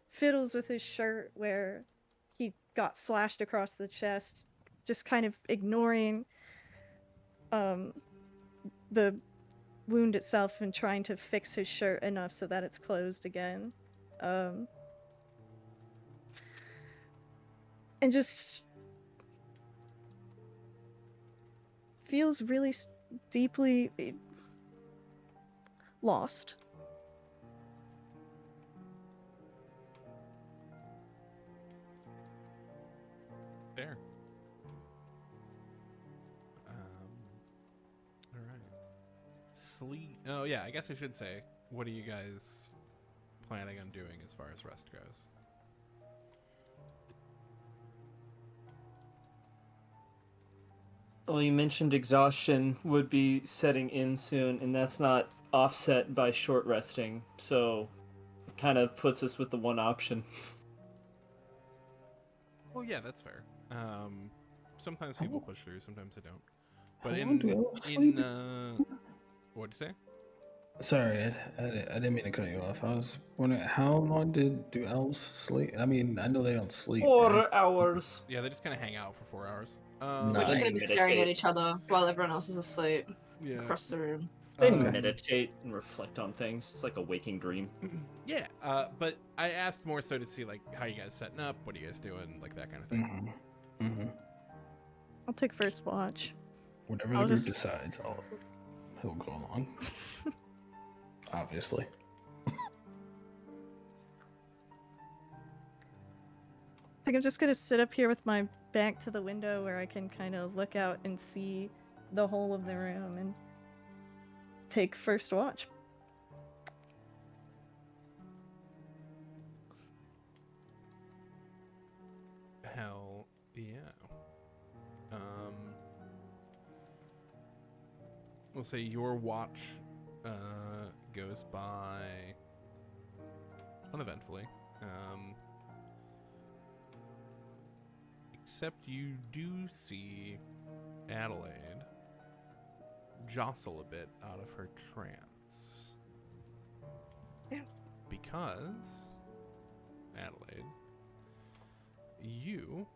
fiddles with his shirt where he got slashed across the chest, just kind of ignoring the wound itself and trying to fix his shirt enough so that it's closed again. And just feels really deeply lost. Fair. All right. Sleep. Oh yeah, I guess I should say, what are you guys planning on doing as far as rest goes? Well, you mentioned exhaustion would be setting in soon, and that's not offset by short resting, so it kind of puts us with the one option. Well, yeah, that's fair. Sometimes people push through, sometimes they don't. But How long do elves sleep? what'd you say? Sorry, I didn't mean to cut you off. I was wondering, how long do elves sleep? I mean, I know they don't sleep, right? 4 hours. Yeah, they just kind of hang out for 4 hours. We're just Nice. gonna be Meditate. staring at each other while everyone else is asleep Yeah. across the room. They Okay. meditate and reflect on things. It's like a waking dream. Yeah, but I asked more so to see like how you guys setting up, what are you guys doing, like that kind of thing. Mm-hmm. I'll take first watch. Whatever I'll the group just- decides, he'll go along. Obviously. I think I'm just gonna sit up here with my back to the window where I can kind of look out and see the whole of the room and take first watch. Hell yeah. We'll say your watch goes by uneventfully. Except you do see Adelaide jostle a bit out of her trance. Yeah. Because, Adelaide, you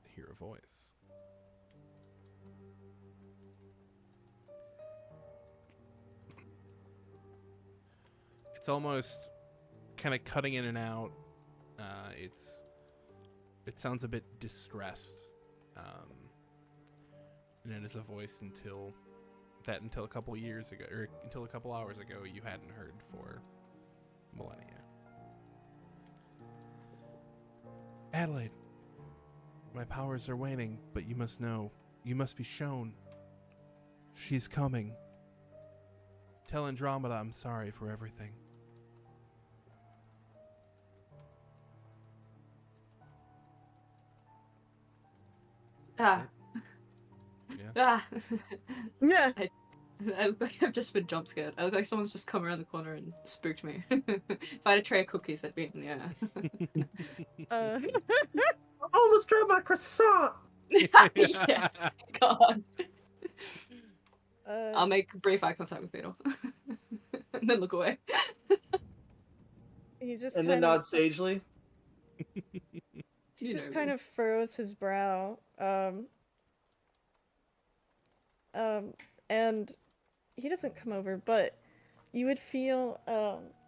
hear a voice. It's almost kind of cutting in and out. It sounds a bit distressed, and it is a voice until a couple of years ago, or until a couple hours ago, you hadn't heard for millennia. Adelaide, my powers are waning, but you must know, you must be shown. She's coming. Tell Andromeda I'm sorry for everything. Ah. Yeah. Ah. Yeah. I look like I've just been jump scared. I look like someone's just come around the corner and spooked me. If I had a tray of cookies, they'd be in the air. Uh, I almost dropped my croissant. Yes, God. uh, I'll make brief eye contact with Beetle. And then look away. he just And then kind of nod sagely. he You just know kind me. of furrows his brow. And he doesn't come over, but you would feel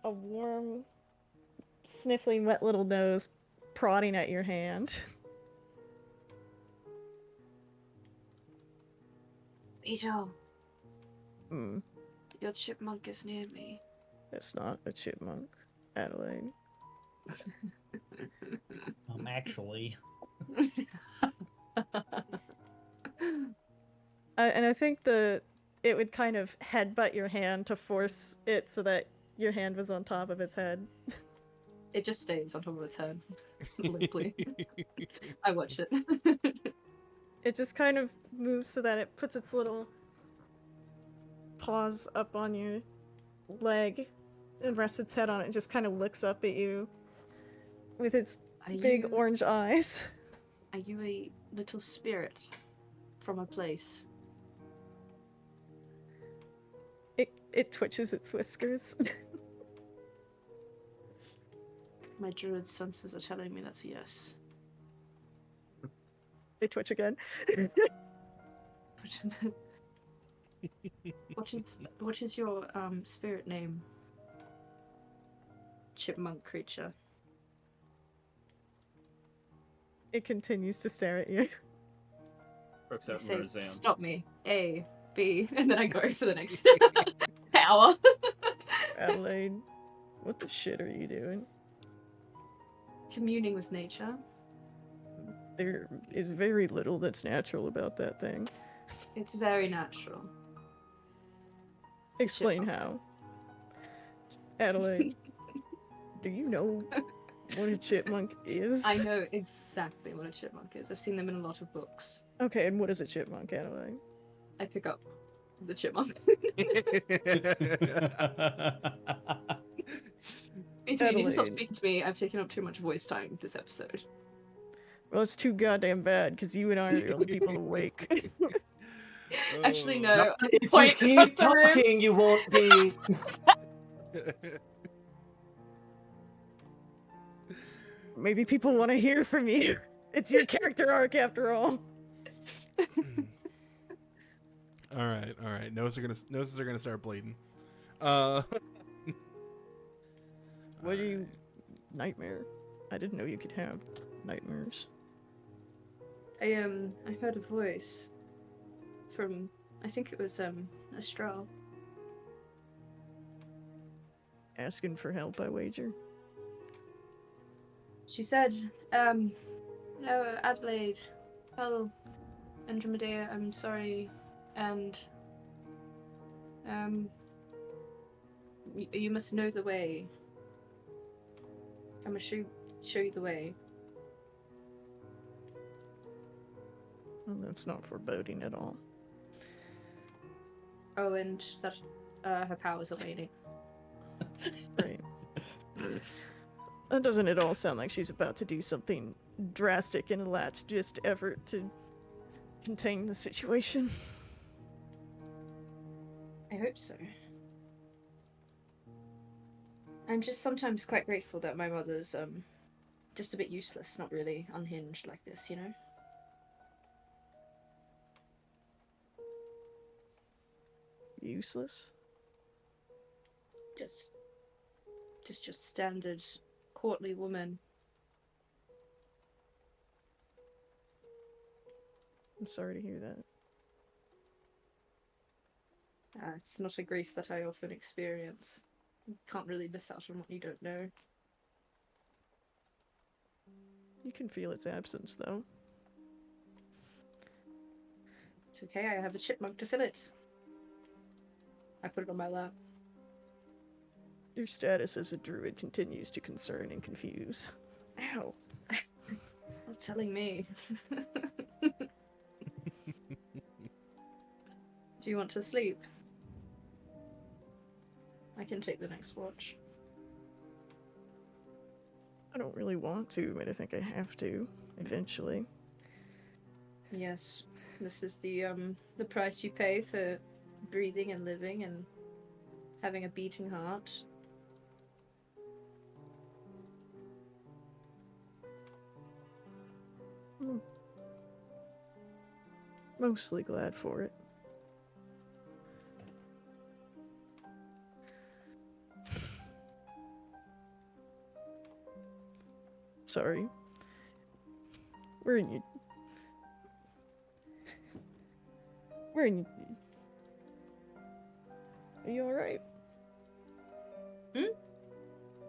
a warm, sniffling, wet little nose prodding at your hand. Beetle, Hmm, your chipmunk is near me. it's not a chipmunk, Adelaide. Actually. And I think it would kind of headbutt your hand to force it so that your hand was on top of its head. It just stays on top of its head. Limply. I watch it. It just kind of moves so that it puts its little paws up on your leg and rests its head on it and just kind of looks up at you with its big orange eyes. Are you a little spirit from a place? It twitches its whiskers. My druid senses are telling me that's a yes. They twitch again. What is your spirit name? Chipmunk creature. It continues to stare at you. Brooks I out say, Murzam. stop me. A, B, and then I go for the next power. Adelaide, what the shit are you doing? Communing with nature. There is very little that's natural about that thing. It's very natural. It's a Explain chipmunk. how. Adelaide, do you know what a chipmunk is? I know exactly what a chipmunk is. I've seen them in a lot of books. Okay, and what is a chipmunk, Adelaide? I pick up the chipmunk. You need to stop Adelaide. speaking to me. I've taken up too much voice time this episode. Well, it's too goddamn bad, because you and I are the only people awake. Actually, Oh. no. If you Point across keep the room. talking, you won't be. Maybe people want to hear from you. It's your character arc, after all. All right. Noses are gonna start bleeding. Uh, What do you... alright. Nightmare. I didn't know you could have nightmares. I heard a voice from, I think it was Astral. Asking for help, I wager. She said, no, Adelaide, tell Andromeda I'm sorry, and you must know the way. I must show you the way. Well, that's not foreboding at all. Oh, and that her powers are waning. Right. Doesn't it all sound like she's about to do something drastic in a last-ditch effort to contain the situation? I hope so. I'm just sometimes quite grateful that my mother's just a bit useless, not really unhinged like this, you know? Useless? Just your standard courtly woman. I'm sorry to hear that. It's not a grief that I often experience. You can't really miss out on what you don't know. You can feel its absence, though. It's okay, I have a chipmunk to fill it. I put it on my lap. Your status as a druid continues to concern and confuse. Ow. Not telling me. Do you want to sleep? I can take the next watch. I don't really want to, but I think I have to eventually. Yes, this is the price you pay for breathing and living and having a beating heart. I'm mostly glad for it. Sorry. We're in. Are you alright? Hmm?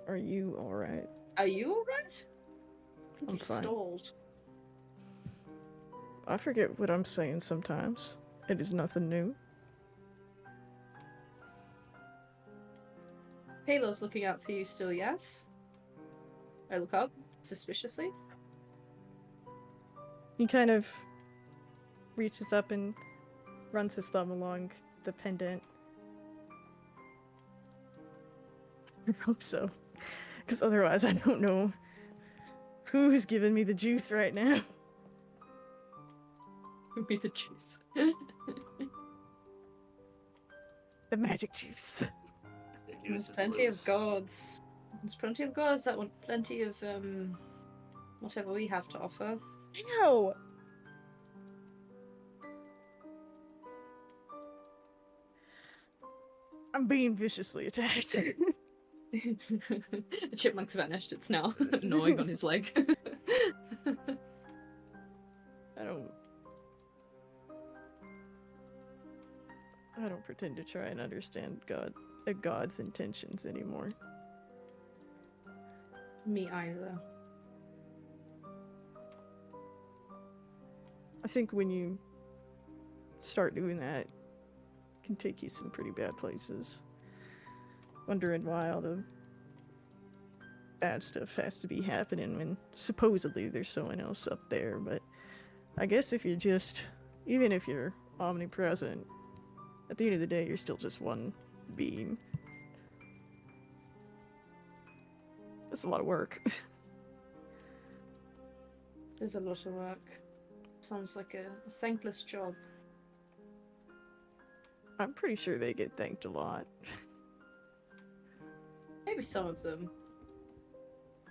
Are you alright? Are you alright? I'm You fine. stalled. I forget what I'm saying sometimes. It is nothing new. Halo's looking out for you still, yes? I look up suspiciously. He kind of reaches up and runs his thumb along the pendant. I hope so. Because otherwise I don't know who's giving me the juice right now. Give me the juice. The magic juice. There's plenty of gods. There's plenty of gods that want plenty of whatever we have to offer. Ow! I'm being viciously attacked. The chipmunk's vanished. It's now gnawing on his leg. I don't pretend to try and understand a god's intentions anymore. Me either. I think when you start doing that, it can take you some pretty bad places. Wondering why all the bad stuff has to be happening when supposedly there's someone else up there, but I guess if you're just, even if you're omnipresent, at the end of the day, you're still just one being. That's a lot of work. There's a lot of work. Sounds like a thankless job. I'm pretty sure they get thanked a lot. Maybe some of them.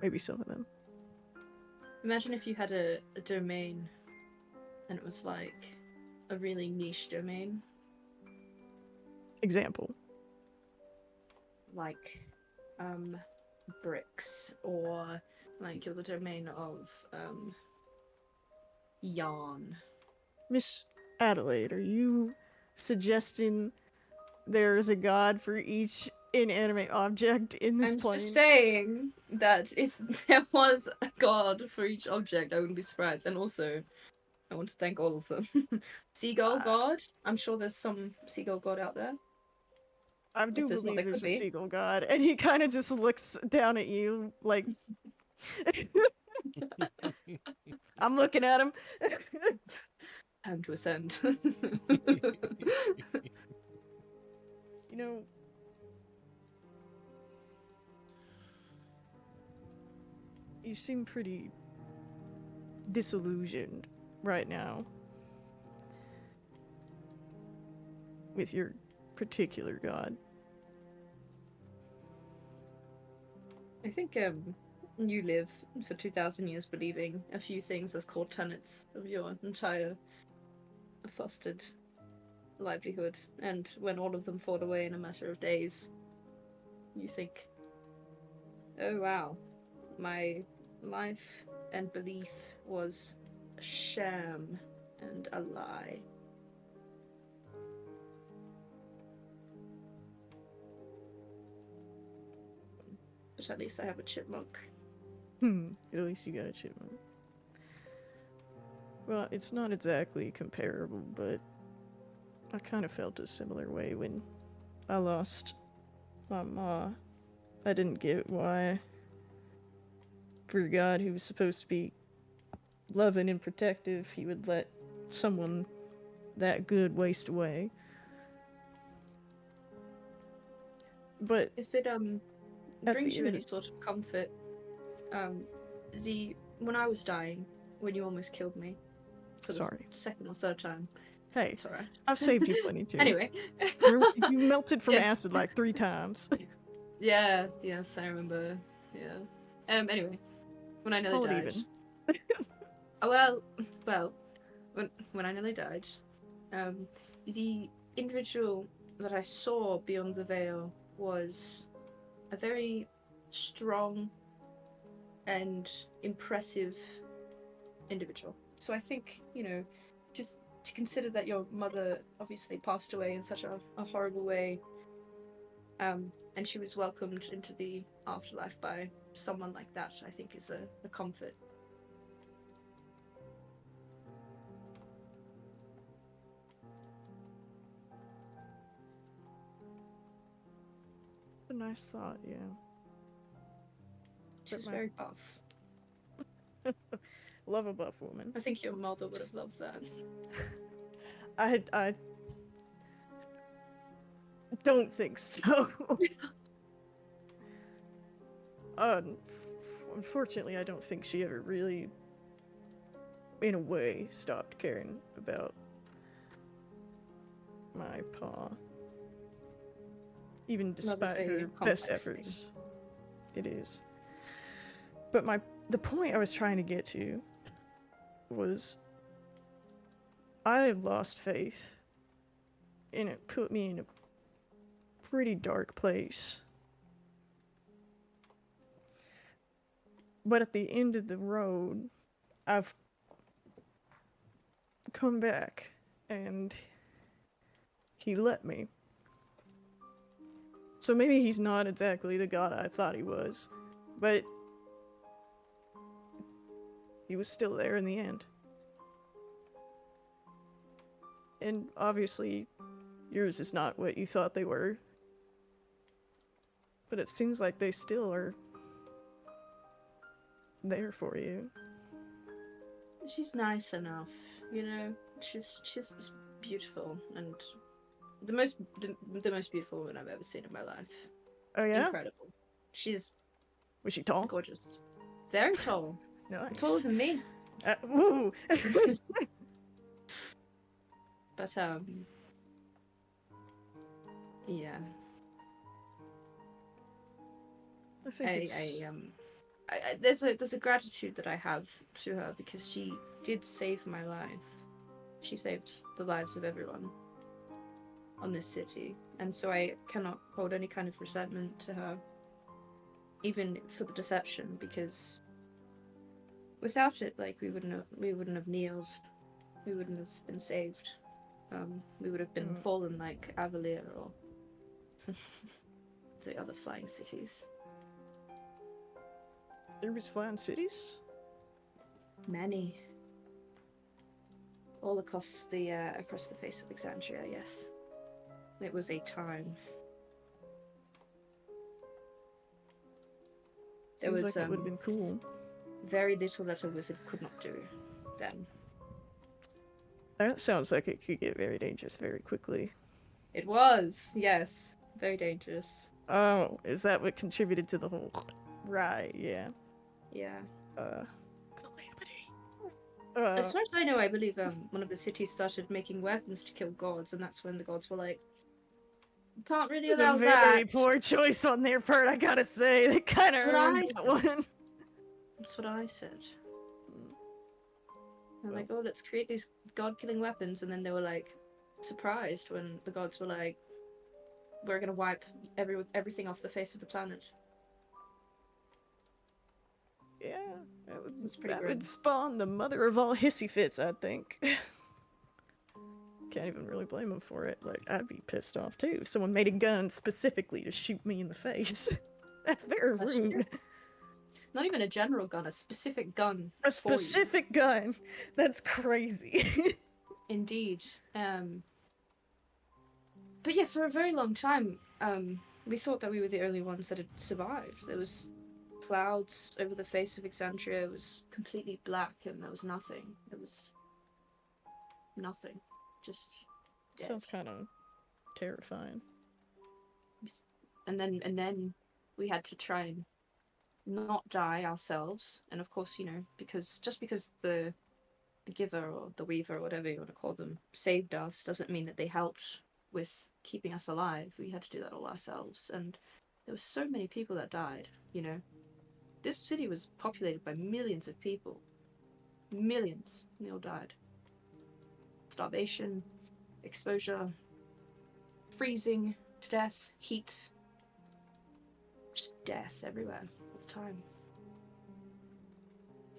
Maybe some of them. Imagine if you had a domain and it was like a really niche domain. Example. Like bricks, or like you're the domain of yarn. Miss Adelaide, are you suggesting there is a god for each inanimate object in this I'm plane? just saying that if there was a god for each object, I wouldn't be surprised. And also, I want to thank all of them. Seagull god? I'm sure there's some seagull god out there. I do there's not, believe there there's could a be. seagull god, and he kind of just looks down at you like. I'm looking at him. Time to ascend. You know, you seem pretty disillusioned right now with your particular god. I think you live for 2,000 years believing a few things as core tenets of your entire fostered livelihood, and when all of them fall away in a matter of days, you think, oh wow, my life and belief was a sham and a lie. But at least I have a chipmunk. At least you got a chipmunk. Well, it's not exactly comparable, but I kind of felt a similar way when I lost my ma. I didn't get why, for a god who was supposed to be loving and protective, he would let someone that good waste away. But If it At brings the you end of any sort of comfort, when I was dying, when you almost killed me for the Sorry. second or third time, Hey, it's alright. I've saved you plenty too. Anyway. You melted from Yeah. acid like 3 times. Yeah, yes, I remember. Yeah. Anyway, when I nearly Call it died. even. Oh, well, when I nearly died, the individual that I saw beyond the veil was a very strong and impressive individual. So I think, just to consider that your mother obviously passed away in such a horrible way, and she was welcomed into the afterlife by someone like that, I think is a comfort. A nice thought, yeah. She was my- very buff. Love a buff woman. I think your mother would have loved that. I don't think so. Unfortunately, I don't think she ever really, in a way, stopped caring about my paw. Even despite a her complex best thing. efforts. It is. But the point I was trying to get to was I lost faith, and it put me in a pretty dark place. But at the end of the road, I've come back, and he let me. So maybe he's not exactly the god I thought he was, but he was still there in the end. And obviously, yours is not what you thought they were. But it seems like they still are there for you. She's nice enough, She's just beautiful and the most beautiful woman I've ever seen in my life. Oh yeah? Incredible. She's Was she tall? gorgeous. Very tall. Nice. Taller than me. Woo! But yeah. I think it's... There's a gratitude that I have to her because she did save my life. She saved the lives of everyone on this city, and so I cannot hold any kind of resentment to her, even for the deception, because without it, like we wouldn't have kneeled, we wouldn't have been saved. We would have been fallen like Avalier or the other flying cities. There was flying cities? Many. All across the face of Exandria, yes. It was a time. There Seems was like it would have been cool. very little that a wizard could not do then. That sounds like it could get very dangerous very quickly. It was, yes. Very dangerous. Oh, is that what contributed to the whole... Right, yeah. Yeah. As As far as I know, I believe one of the cities started making weapons to kill gods, and that's when the gods were like, can't really It's allow a very that. poor choice on their part, I gotta say. They kind of That's what earned I that said. one. That's what I said. I'm like, oh, let's create these god-killing weapons, and then they were like surprised when the gods were like, we're gonna wipe everything off the face of the planet. Yeah, It's pretty that grim. would spawn the mother of all hissy fits, I think. Can't even really blame them for it. Like, I'd be pissed off too if someone made a gun specifically to shoot me in the face. That's very That's rude. true. Not even a general gun, a specific gun. A specific gun? That's crazy. Indeed. But yeah, for a very long time, we thought that we were the only ones that had survived. There was clouds over the face of Exandria. It was completely black, and there was nothing. It was nothing. Just dead. Sounds kind of terrifying. and then we had to try and not die ourselves. And of course, because the giver or the weaver or whatever you want to call them saved us doesn't mean that they helped with keeping us alive. We had to do that all ourselves, and there were so many people that died. This city was populated by millions of people. Millions. They all died. Starvation, exposure, freezing to death, heat, just death everywhere all the time.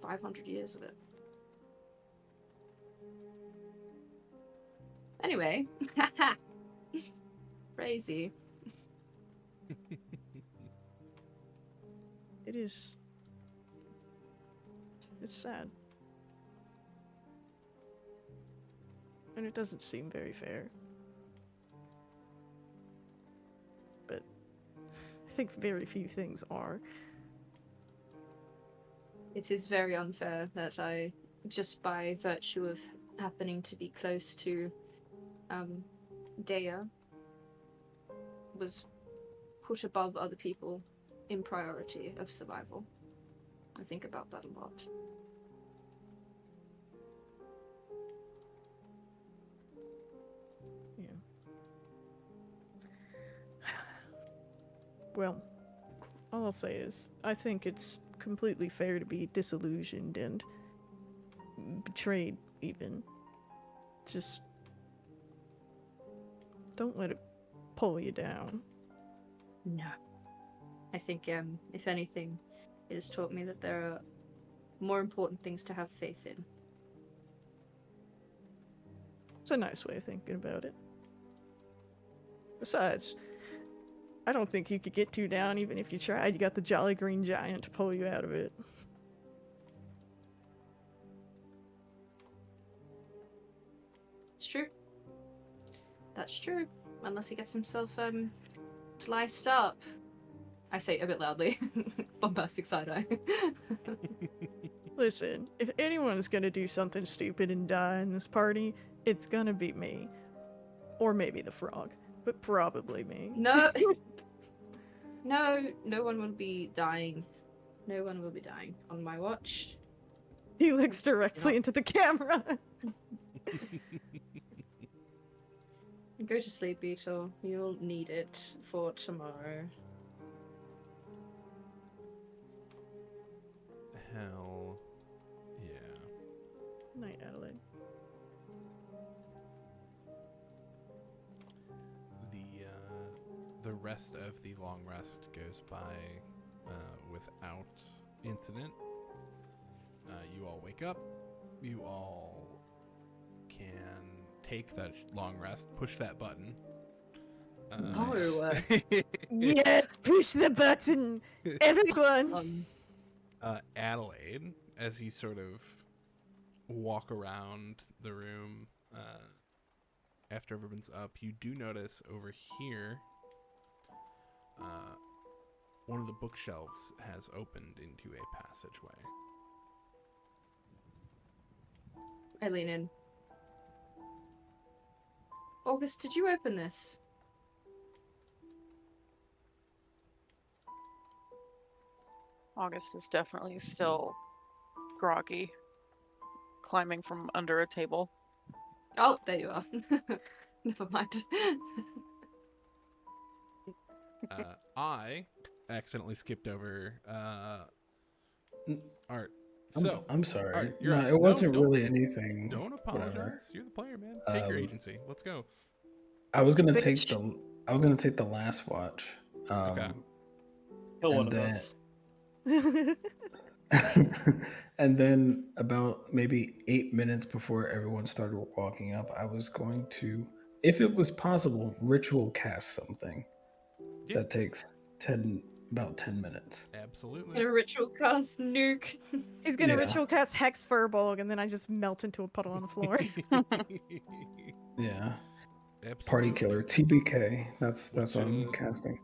500 years of it. Anyway, crazy. It is. It's sad. And it doesn't seem very fair. But I think very few things are. It is very unfair that I, just by virtue of happening to be close to Dea, was put above other people in priority of survival. I think about that a lot. Yeah. Well, all I'll say is, I think it's completely fair to be disillusioned and betrayed, even. Just don't let it pull you down. No. I think, if anything, it has taught me that there are more important things to have faith in. It's a nice way of thinking about it. Besides, I don't think you could get too down even if you tried. You got the Jolly Green Giant to pull you out of it. It's true. That's true. Unless he gets himself, sliced up. I say it a bit loudly. Bombastic side-eye. Listen, if anyone's gonna do something stupid and die in this party, it's gonna be me. Or maybe the frog. But probably me. No. No one will be dying. No one will be dying on my watch. He looks directly into the camera. Go to sleep, Beetle. You'll need it for tomorrow. Hell yeah. Night, Adelaide. The rest of the long rest goes by without incident. You all wake up. You all can take that long rest. Push that button. No. Yes, push the button! Everyone! Adelaide, as you sort of walk around the room after everyone's up, you do notice over here one of the bookshelves has opened into a passageway. I lean in. August, did you open this? August is definitely still groggy, climbing from under a table. Oh, there you are. Never mind. I accidentally skipped over Art. I'm, So, I'm sorry. Art, you're No, up. it wasn't don't- really anything. Don't apologize. whatever. You're the player, man. Take your Um, agency. Let's go. I was gonna take Bitch. the last watch. Okay. Kill one and of then- us. And then about maybe 8 minutes before everyone started walking up, I was going to, if it was possible, ritual cast something Yeah. that takes about 10 minutes. Absolutely. In a ritual cast nuke. He's gonna Yeah. ritual cast Hex Furbolg, and then I just melt into a puddle on the floor. Yeah. Absolutely. Party killer, TBK. That's What's what I'm your- casting.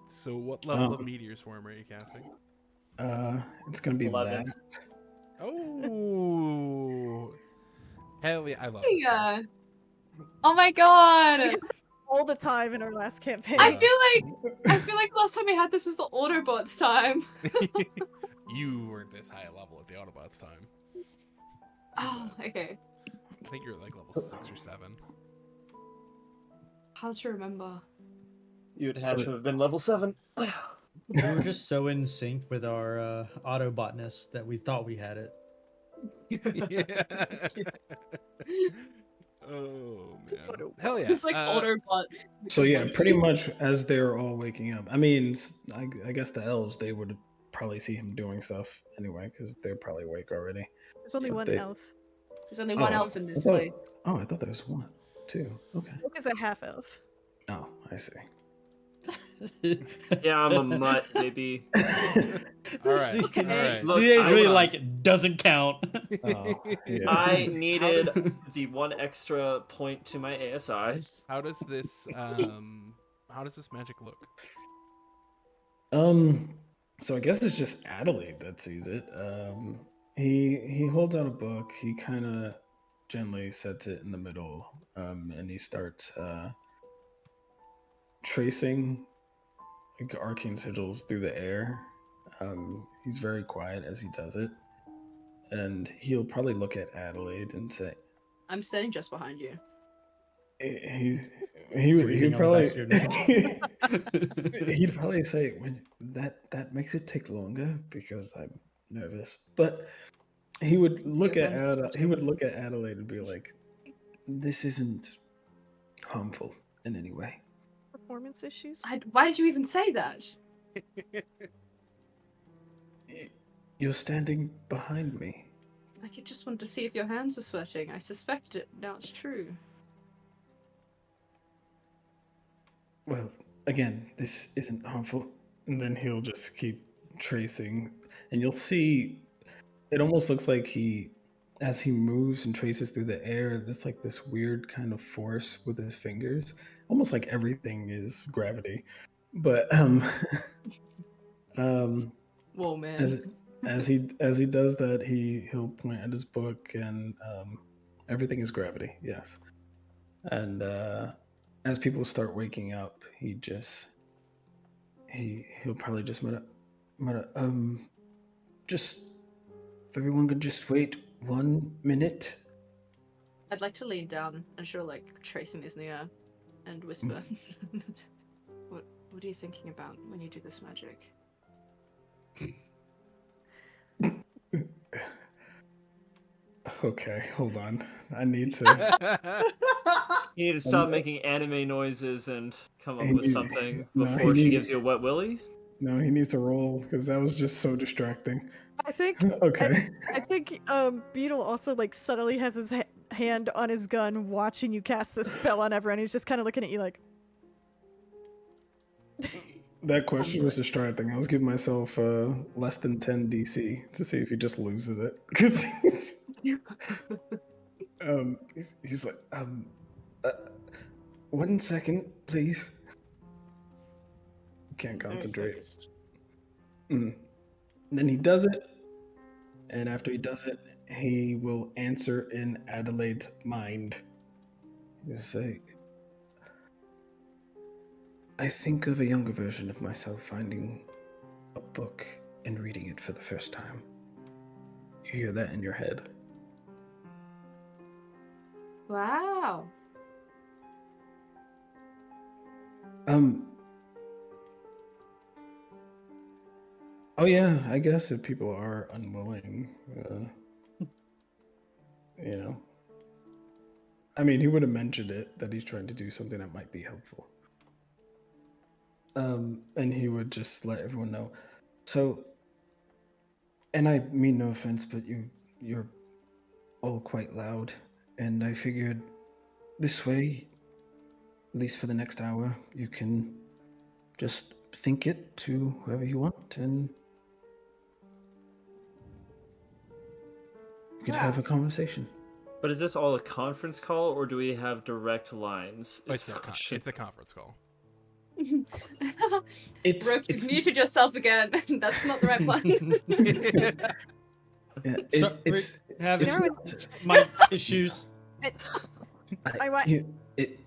So, what level of Um, meteor swarm are you casting? It's gonna be 11. that. Oh, hell yeah! I love it. Yeah. Oh my god! all the time in our last campaign. I feel like last time we had this was the Autobots time. You weren't this high a level at the Autobots time. Oh, okay. I think you're at like level 6 or 7. How to remember? You'd have to have been level 7. We were just so in sync with our Autobotness that we thought we had it. Oh man. Hell yeah. It's like Autobot. So yeah, pretty much as they're all waking up. I mean, I guess the elves, they would probably see him doing stuff anyway because they're probably awake already. There's only But one they- elf. There's only one Oh, elf in I this thought- place. Oh, I thought there was one, two. Okay. Oak is a half elf. Oh, I see. Yeah, I'm a mutt, baby. All right. Okay. All right. Look, CH I really wanna- like doesn't count. Oh, yeah. I needed the 1 extra point to my ASIs. How does this magic look? So I guess it's just Adelaide that sees it. He holds out a book. He kind of gently sets it in the middle, and he starts tracing like arcane sigils through the air. He's very quiet as he does it, and he'll probably look at Adelaide and say, I'm standing just behind you. he would Breathing probably on the back of your he'd probably say when that makes it take longer because I'm nervous. But he would look at Adelaide and be like, "This isn't harmful in any way. Performance issues? Why did you even say that? You're standing behind me." I could just wanted to see if your hands were sweating. I suspected it. Now it's true. Well, again, this isn't harmful. And then he'll just keep tracing, and you'll see it almost looks like as he moves and traces through the air, there's like this weird kind of force with his fingers, almost like everything is gravity. But Whoa, man. as he does that, he'll point at his book, and everything is gravity. Yes, and as people start waking up, he'll probably just mutter, just if everyone could just wait 1 minute. I'd like to lean down and show like tracing his ear and whisper. What are you thinking about when you do this magic? Okay, hold on. I need to. You need to stop making anime noises and come up He with need- something no, before he she need- gives you a wet willy. No, he needs to roll because that was just so distracting. I think Okay. I think Beetle also like subtly has his hand on his gun, watching you cast this spell on everyone. He's just kind of looking at you like, That question was distracting. I was giving myself less than 10 DC to see if he just loses it. Because he's like, 1 second, please. Can't Very concentrate. focused. And then he does it, and after he does it, he will answer in Adelaide's mind. He'll say, I think of a younger version of myself finding a book and reading it for the first time. You hear that in your head. Wow. Oh yeah, I guess if people are unwilling, you know. I mean, he would have mentioned it, that he's trying to do something that might be helpful. And he would just let everyone know. So, and I mean no offense, but you're all quite loud, and I figured this way, at least for the next hour, you can just think it to whoever you want, and you could have a conversation. But is this all a conference call, or do we have direct lines? It's the a question. it's a conference call. It's Rook, you've muted yourself again. That's not the right one. yeah, So, it's having You know mic issues. I want- it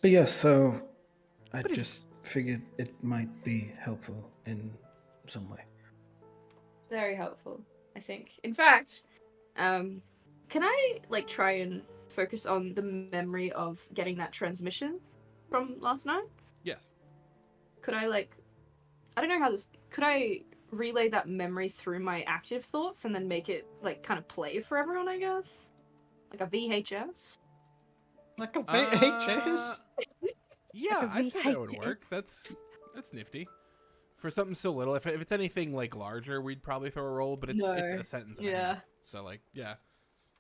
But yeah, so I But it- just figured it might be helpful in some way. Very helpful, I think. In fact, can I like try and focus on the memory of getting that transmission from last night? Yes. Could I like, I don't know how this. Could I relay that memory through my active thoughts and then make it like kind of play for everyone? I guess like a VHS. Like a Uh, VHS. Yeah, I'd say that would work. VHS. That's nifty. For something so little, if it's anything like larger, we'd probably throw a roll. But it's No. a sentence and a Yeah. half. So like, yeah,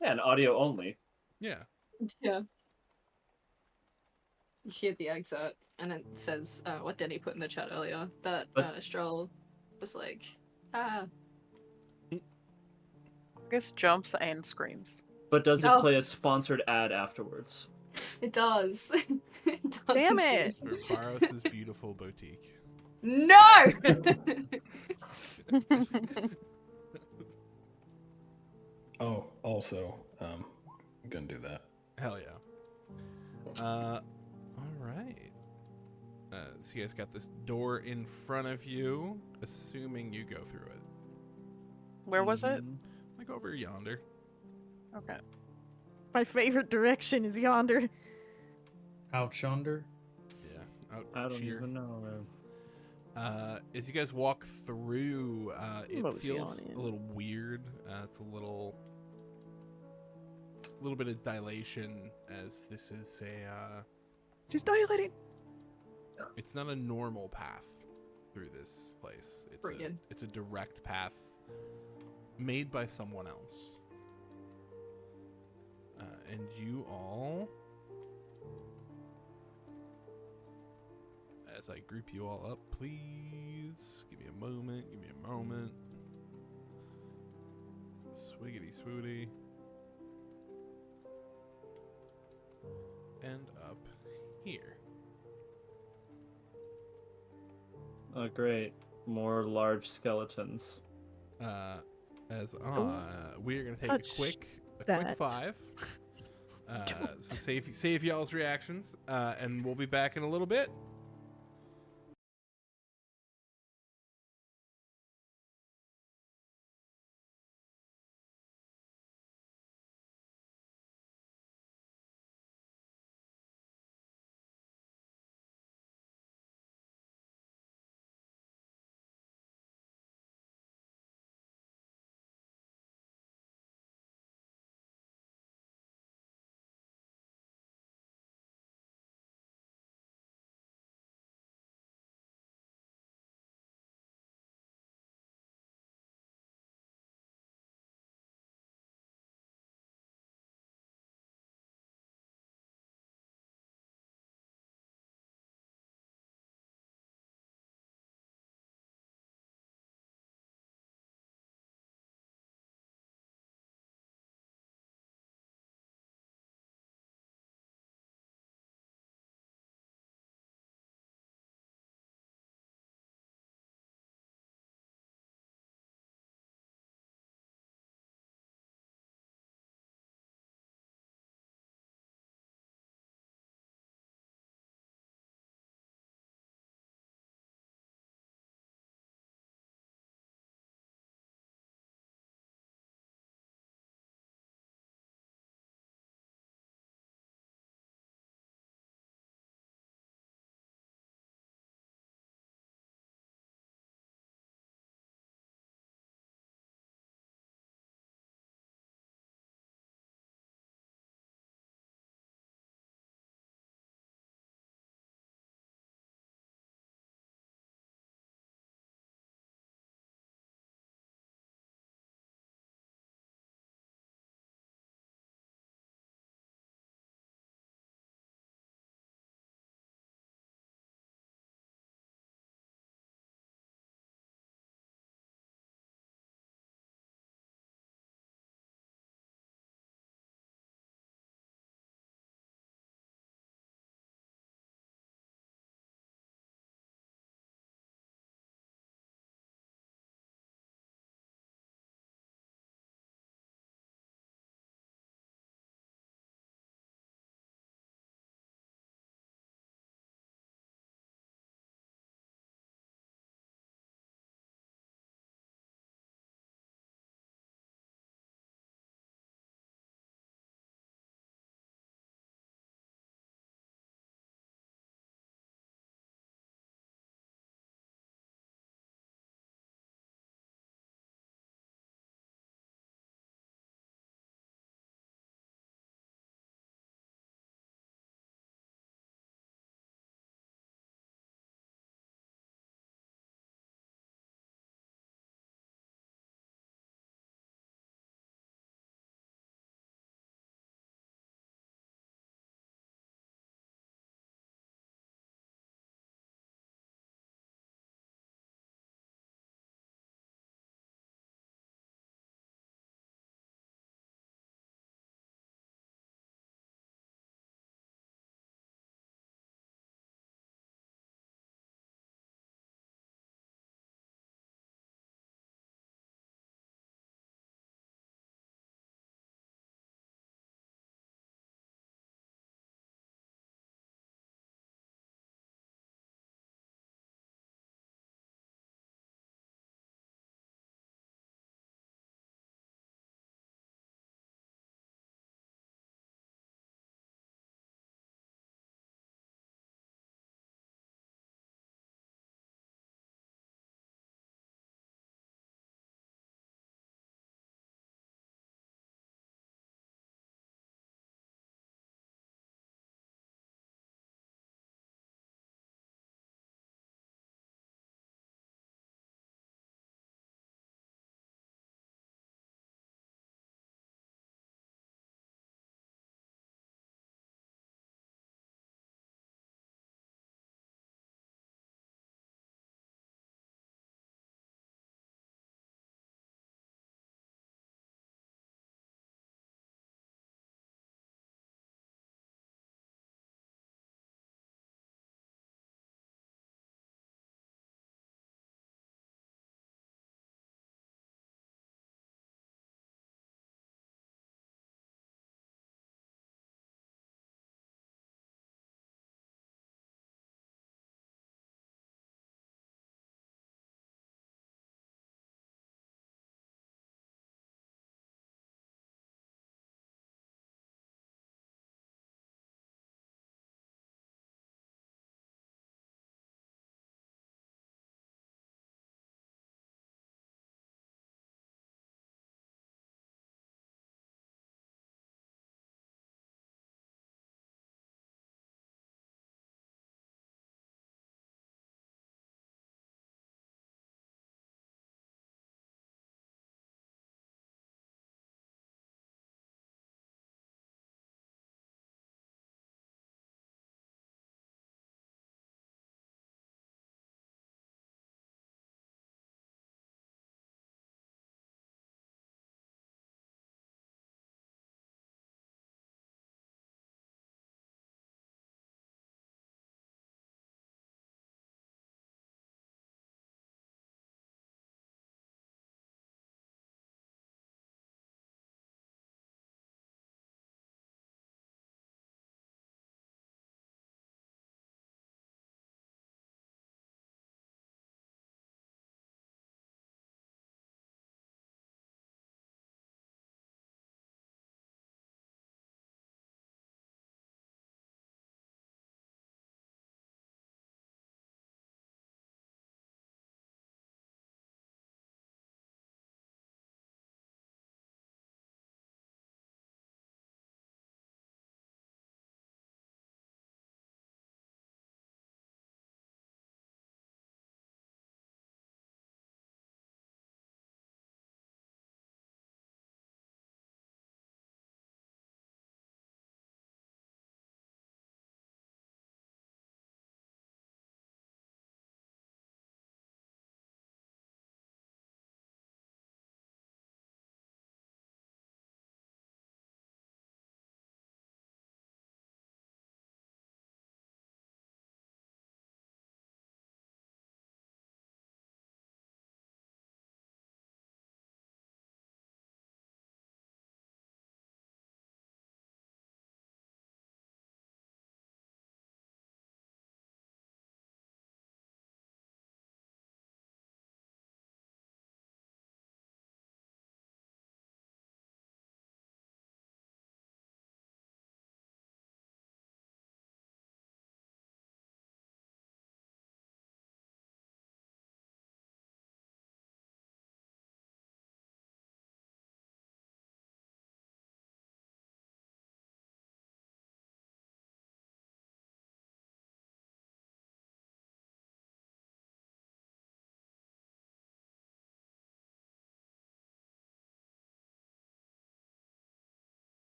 Yeah, and audio only. yeah. Yeah. You hear the excerpt, and it says what Denny put in the chat earlier that But- Stroll was like, ah, August jumps and screams. But does it Oh. play a sponsored ad afterwards? it does. It does. Damn indeed. it! For Barros's beautiful boutique. No! Oh, also, I'm gonna do that. Hell yeah. All right. So you guys got this door in front of you, assuming you go through it. Where was it? Mm, Like over yonder. Okay. My favorite direction is yonder. Out yonder. Yeah. Out I don't sheer. even know. As you guys walk through, it Mosey feels on in. a little weird. It's a little bit of dilation, as this is a. Just dilating. It's not a normal path through this place. Brilliant. It's a direct path made by someone else. And you all, as I group you all up, please give me a moment. Give me a moment. Swiggity swooty. And up here. Oh, great. More large skeletons. As Don't we're gonna take touch a quick that. 5. Don't. So save y'all's reactions, and we'll be back in a little bit.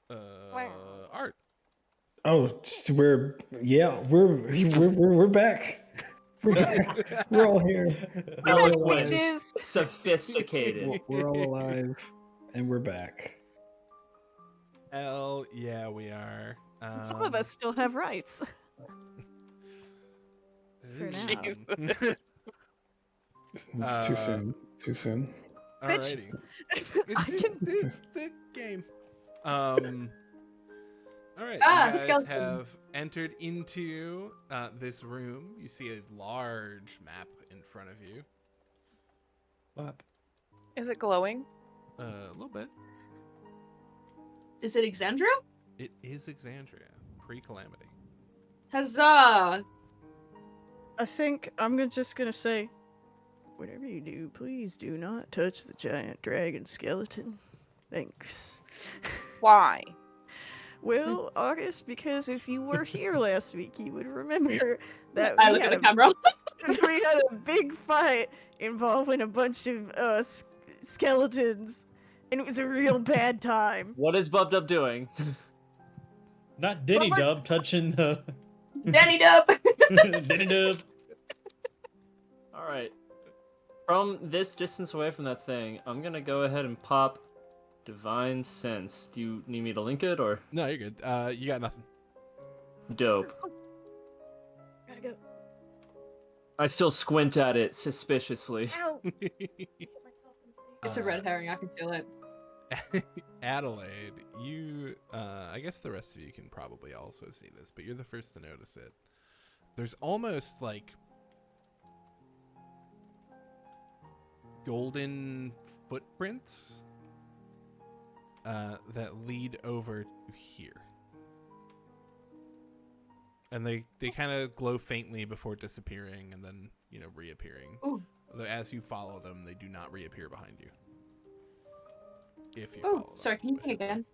Art. Oh, we're back. We're back. We're all here. We're all Eloquent, alive. Bitches. sophisticated. We're all alive, and we're back. Hell yeah, we are. Some of us still have rights. For now. Jesus. It's too soon. Too soon. Alrighty. I can It's the game. All right, Ah, you guys skeleton. have entered into this room. You see a large map in front of you. Whap. Is it glowing? A little bit. Is it Exandria? It is Exandria, pre-calamity. Huzzah! I think I'm just gonna say, whatever you do, please do not touch the giant dragon skeleton. Thanks. Why? Well, August, because if you were here last week, you would remember that I we look at had the camera. we had a big fight involving a bunch of skeletons, and it was a real bad time. What is Bub Dub doing? Not Denny Dub touching the. Danny Dub! Denny Dub. All right. From this distance away from that thing, I'm gonna go ahead and pop Divine Sense. Do you need me to link it or? No, you're good. You got nothing. Dope. Gotta go. I still squint at it suspiciously. Ow! It's a red herring, I can feel it. Adelaide, you, I guess the rest of you can probably also see this, but you're the first to notice it. There's almost like golden footprints that lead over to here. And they kind of glow faintly before disappearing and then, reappearing. Ooh. Though as you follow them, they do not reappear behind you. If you Oh, follow them, sorry, can you I play should say. again?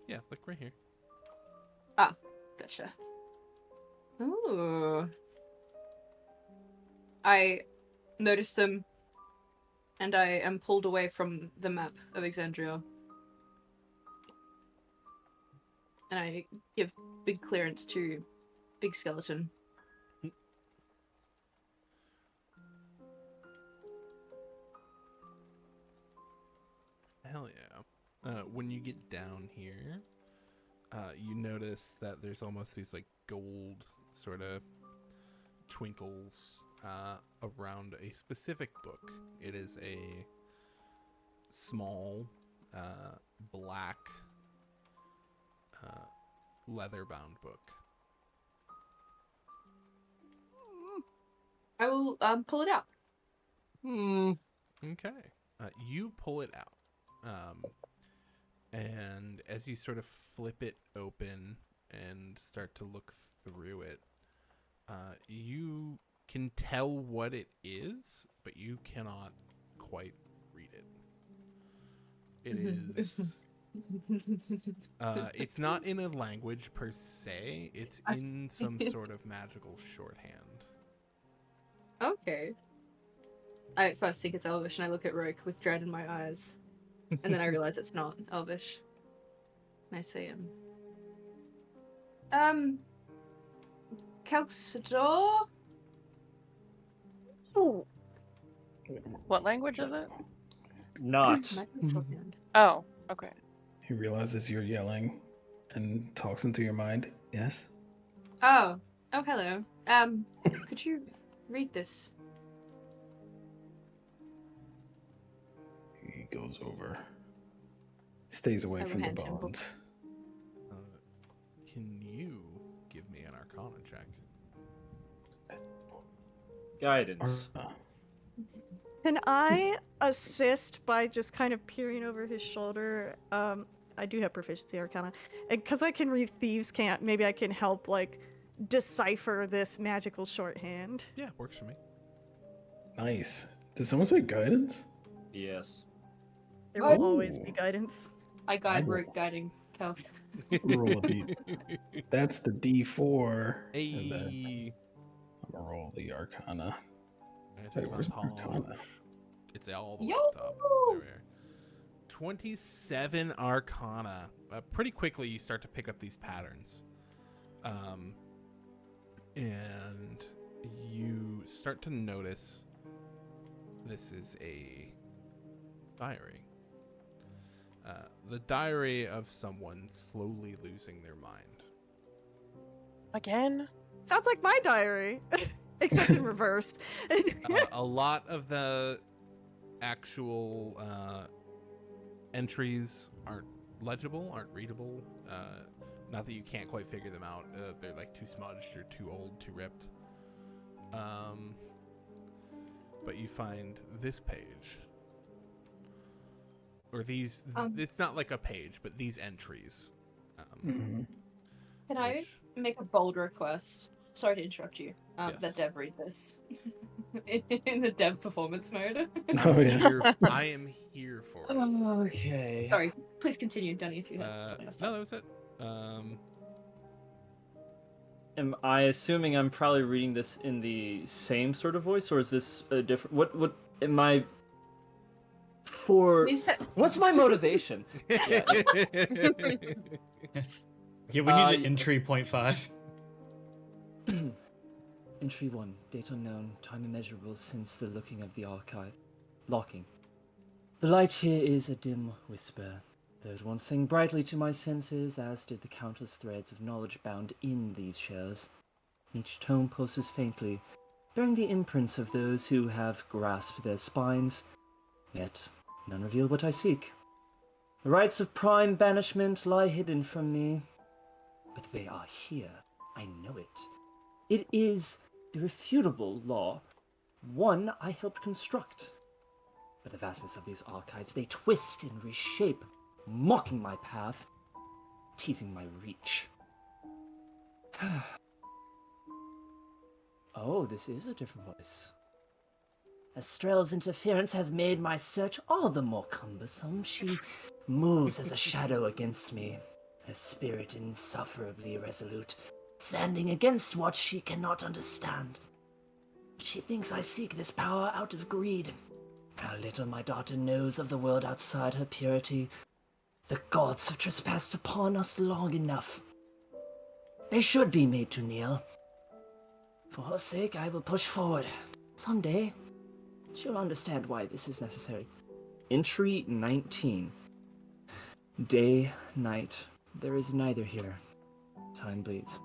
Yeah, look right here. Gotcha. Ooh. I notice them, and I am pulled away from the map of Exandria. And I give big clearance to Big Skeleton. Hell yeah. When you get down here, you notice that there's almost these like gold sort of twinkles around a specific book. It is a small black leather-bound book. I will pull it out. Okay. You pull it out. And as you sort of flip it open and start to look through it, you can tell what it is, but you cannot quite read it. It is... it's not in a language per se. It's in some sort of magical shorthand. Okay. I at first think it's Elvish, and I look at Roke with dread in my eyes. And then I realize it's not Elvish. And I say, Calxador? Ooh. What language is it? Not. Oh, okay. He realizes you're yelling and talks into your mind. Yes? Oh, hello. Could you read this? He goes over. Stays away I will from the hand him book. bones. Can you give me an Arcana check? Guidance. Can I assist by just kind of peering over his shoulder? I do have proficiency Arcana, and because I can read Thieves' Cant, maybe I can help like decipher this magical shorthand. Yeah, works for me. Nice. Did someone say guidance? Yes. There will always be Ooh. guidance. I guide I will- Roke guiding Calx. Roll a beat. That's the D4. And then Hey. I'm gonna roll the Arcana. I Wait, where's my Arcana? Arcana? It's all the way up top. There we are. 27 Arcana. Pretty quickly, you start to pick up these patterns. And you start to notice this is a diary. The diary of someone slowly losing their mind. Again? Sounds like my diary, except in reverse. A lot of the actual entries aren't legible, aren't readable. Not that you can't quite figure them out. They're like too smudged or too old, too ripped. But you find this page. Or these, it's not like a page, but these entries. Mhm. Can I which- make a bold request? Sorry to interrupt you. Yes. That Dev read this in the Dev performance mode. Oh yeah. I am here for it. Okay. Sorry, please continue, Dunny, if you had something else to No, add. that was it. Am I assuming I'm probably reading this in the same sort of voice, or is this a different? What am I? For We set the what's my motivation? Yeah, we need an entry 0.5. Entry 1. Date unknown. Time immeasurable since the looking of the archive. Locking. The light here is a dim whisper, though it once sang brightly to my senses, as did the countless threads of knowledge bound in these shelves. Each tome pulses faintly, bearing the imprints of those who have grasped their spines, yet none reveal what I seek. The rites of prime banishment lie hidden from me, but they are here. I know it. It is irrefutable law, one I helped construct. But the vastness of these archives, they twist and reshape, mocking my path, teasing my reach. Oh, this is a different voice. Estrel's interference has made my search all the more cumbersome. She moves as a shadow against me, her spirit insufferably resolute, standing against what she cannot understand. She thinks I seek this power out of greed. How little my daughter knows of the world outside her purity. The gods have trespassed upon us long enough. They should be made to kneel. For her sake, I will push forward. Someday, she'll understand why this is necessary. Entry 19. Day, night. There is neither here. Time bleeds.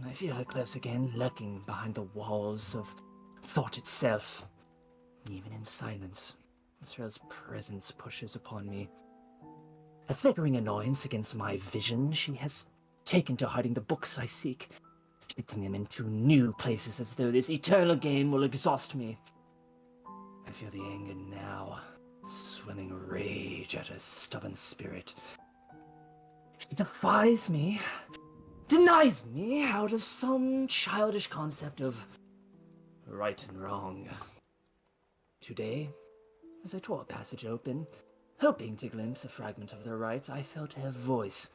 I feel her close again, lurking behind the walls of thought itself. Even in silence, Israel's presence pushes upon me. A flickering annoyance against my vision, she has taken to hiding the books I seek, shifting them into new places as though this eternal game will exhaust me. I feel the anger now, swelling rage at her stubborn spirit. She defies me, denies me out of some childish concept of right and wrong. Today, as I tore a passage open, hoping to glimpse a fragment of their rites, I felt her voice,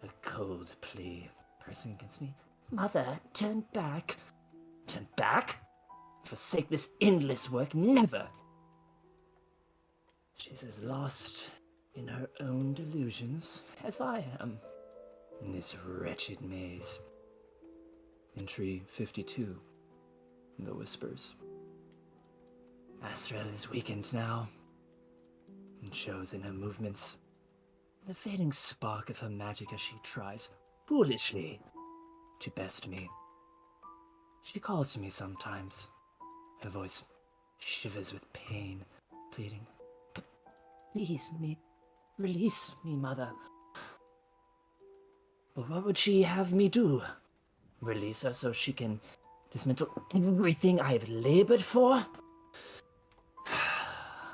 a cold plea, pressing against me. Mother, turn back. Turn back? Forsake this endless work, never. She's as lost in her own delusions as I am in this wretched maze. Entry 52. The Whispers. Astrel is weakened now, and shows in her movements the fading spark of her magic as she tries, foolishly, to best me. She calls to me sometimes. Her voice shivers with pain, pleading, Please me, release me, Mother. But what would she have me do? Release her so she can dismantle everything I have labored for?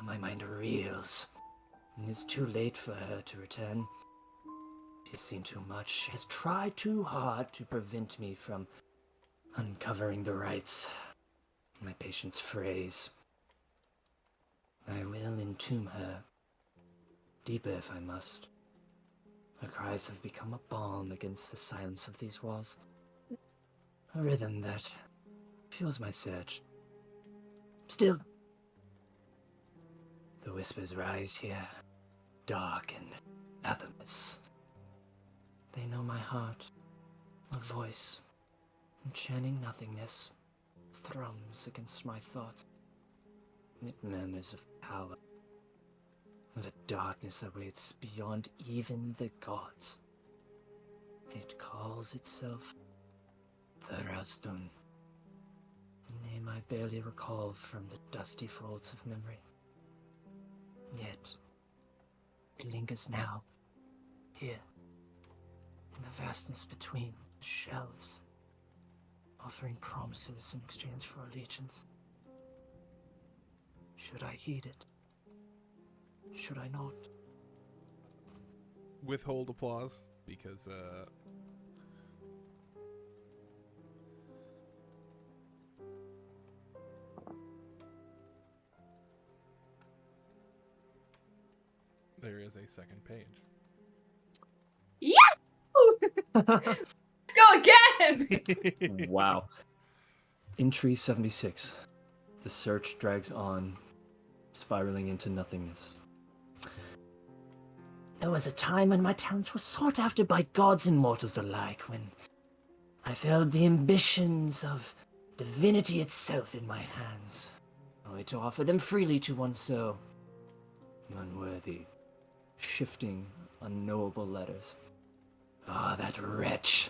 My mind reels. It is too late for her to return. She has seen too much, has tried too hard to prevent me from uncovering the rites. My patience frays. I will entomb her, deeper if I must. Her cries have become a balm against the silence of these walls. A rhythm that fuels my search. Still, the whispers rise here, dark and fathomless. They know my heart, a voice, enchanting nothingness, thrums against my thoughts. It murmurs of power, of a darkness that waits beyond even the gods. It calls itself Thrasdun, a name I barely recall from the dusty folds of memory. Yet, it lingers now, here, in the vastness between the shelves, offering promises in exchange for allegiance. Should I heed it? Should I not? Withhold applause because there is a second page. Let's go again! Wow. Entry 76. The search drags on, spiraling into nothingness. There was a time when my talents were sought after by gods and mortals alike, when I felt the ambitions of divinity itself in my hands, only to offer them freely to one so unworthy, shifting, unknowable letters. Ah, that wretch!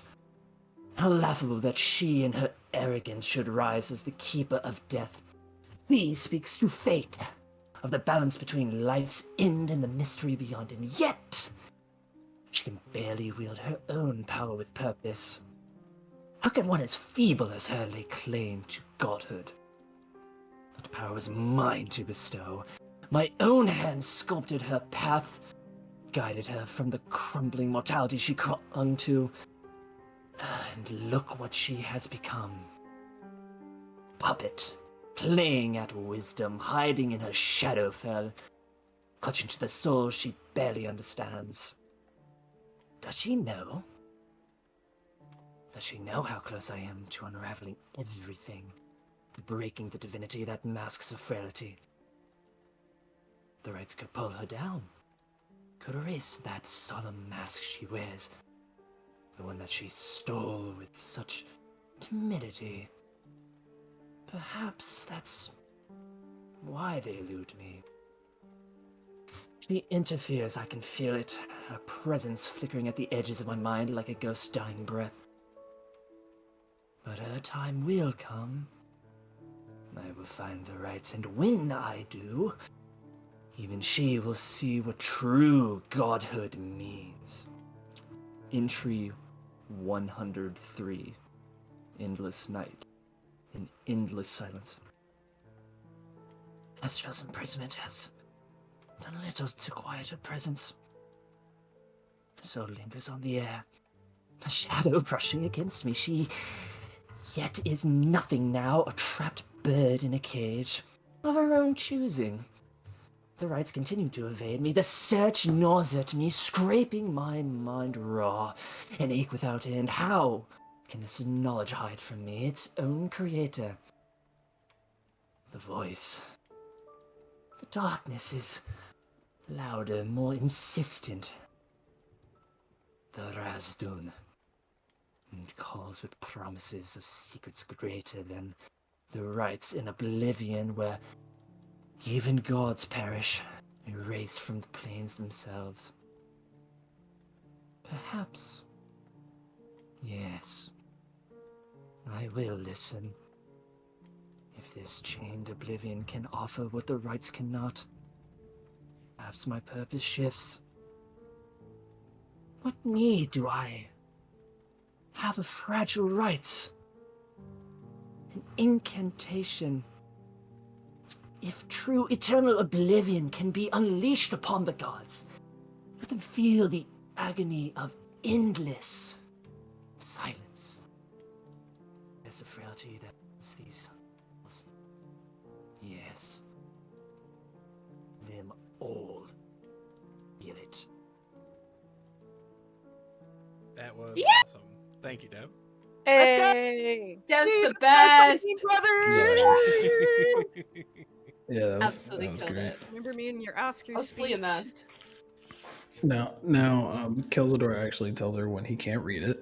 How laughable that she in her arrogance should rise as the keeper of death. She speaks to fate, of the balance between life's end and the mystery beyond, and yet she can barely wield her own power with purpose. How can one as feeble as her lay claim to godhood? That power was mine to bestow. My own hands sculpted her path, guided her from the crumbling mortality she clung to. And look what she has become. Puppet, playing at wisdom, hiding in her shadow fell, clutching to the soul she barely understands. Does she know? Does she know how close I am to unraveling everything, to breaking the divinity that masks her frailty? The rites could pull her down, could erase that solemn mask she wears, the one that she stole with such timidity. Perhaps that's why they elude me. She interferes, I can feel it, her presence flickering at the edges of my mind like a ghost's dying breath. But her time will come. I will find the rites, and when I do, even she will see what true godhood means. Entry 103. Endless night. In endless silence. Estra's imprisonment has done little to quiet her presence. So lingers on the air, a shadow brushing against me. She yet is nothing now, a trapped bird in a cage of her own choosing. The rites continue to evade me, the search gnaws at me, scraping my mind raw, an ache without end. How can this knowledge hide from me its own creator? The voice. The darkness is louder, more insistent. The Razdun. It calls with promises of secrets greater than the rites in oblivion where even gods perish, erased from the planes themselves. Perhaps. Yes. I will listen. If this chained oblivion can offer what the rites cannot, perhaps my purpose shifts. What need do I have of fragile rites? An incantation. If true eternal oblivion can be unleashed upon the gods, let them feel the agony of endless silence. There's a frailty that is these souls. Yes. Them all feel it. That was Yeah. awesome. Thank you, Deb. Let's go! Hey! Dev's Leave the best! brothers! Yeah, that was Absolutely that was killed great. it. Remember me and your Oscar I was fully speech? immersed. Kelzador actually tells her when he can't read it.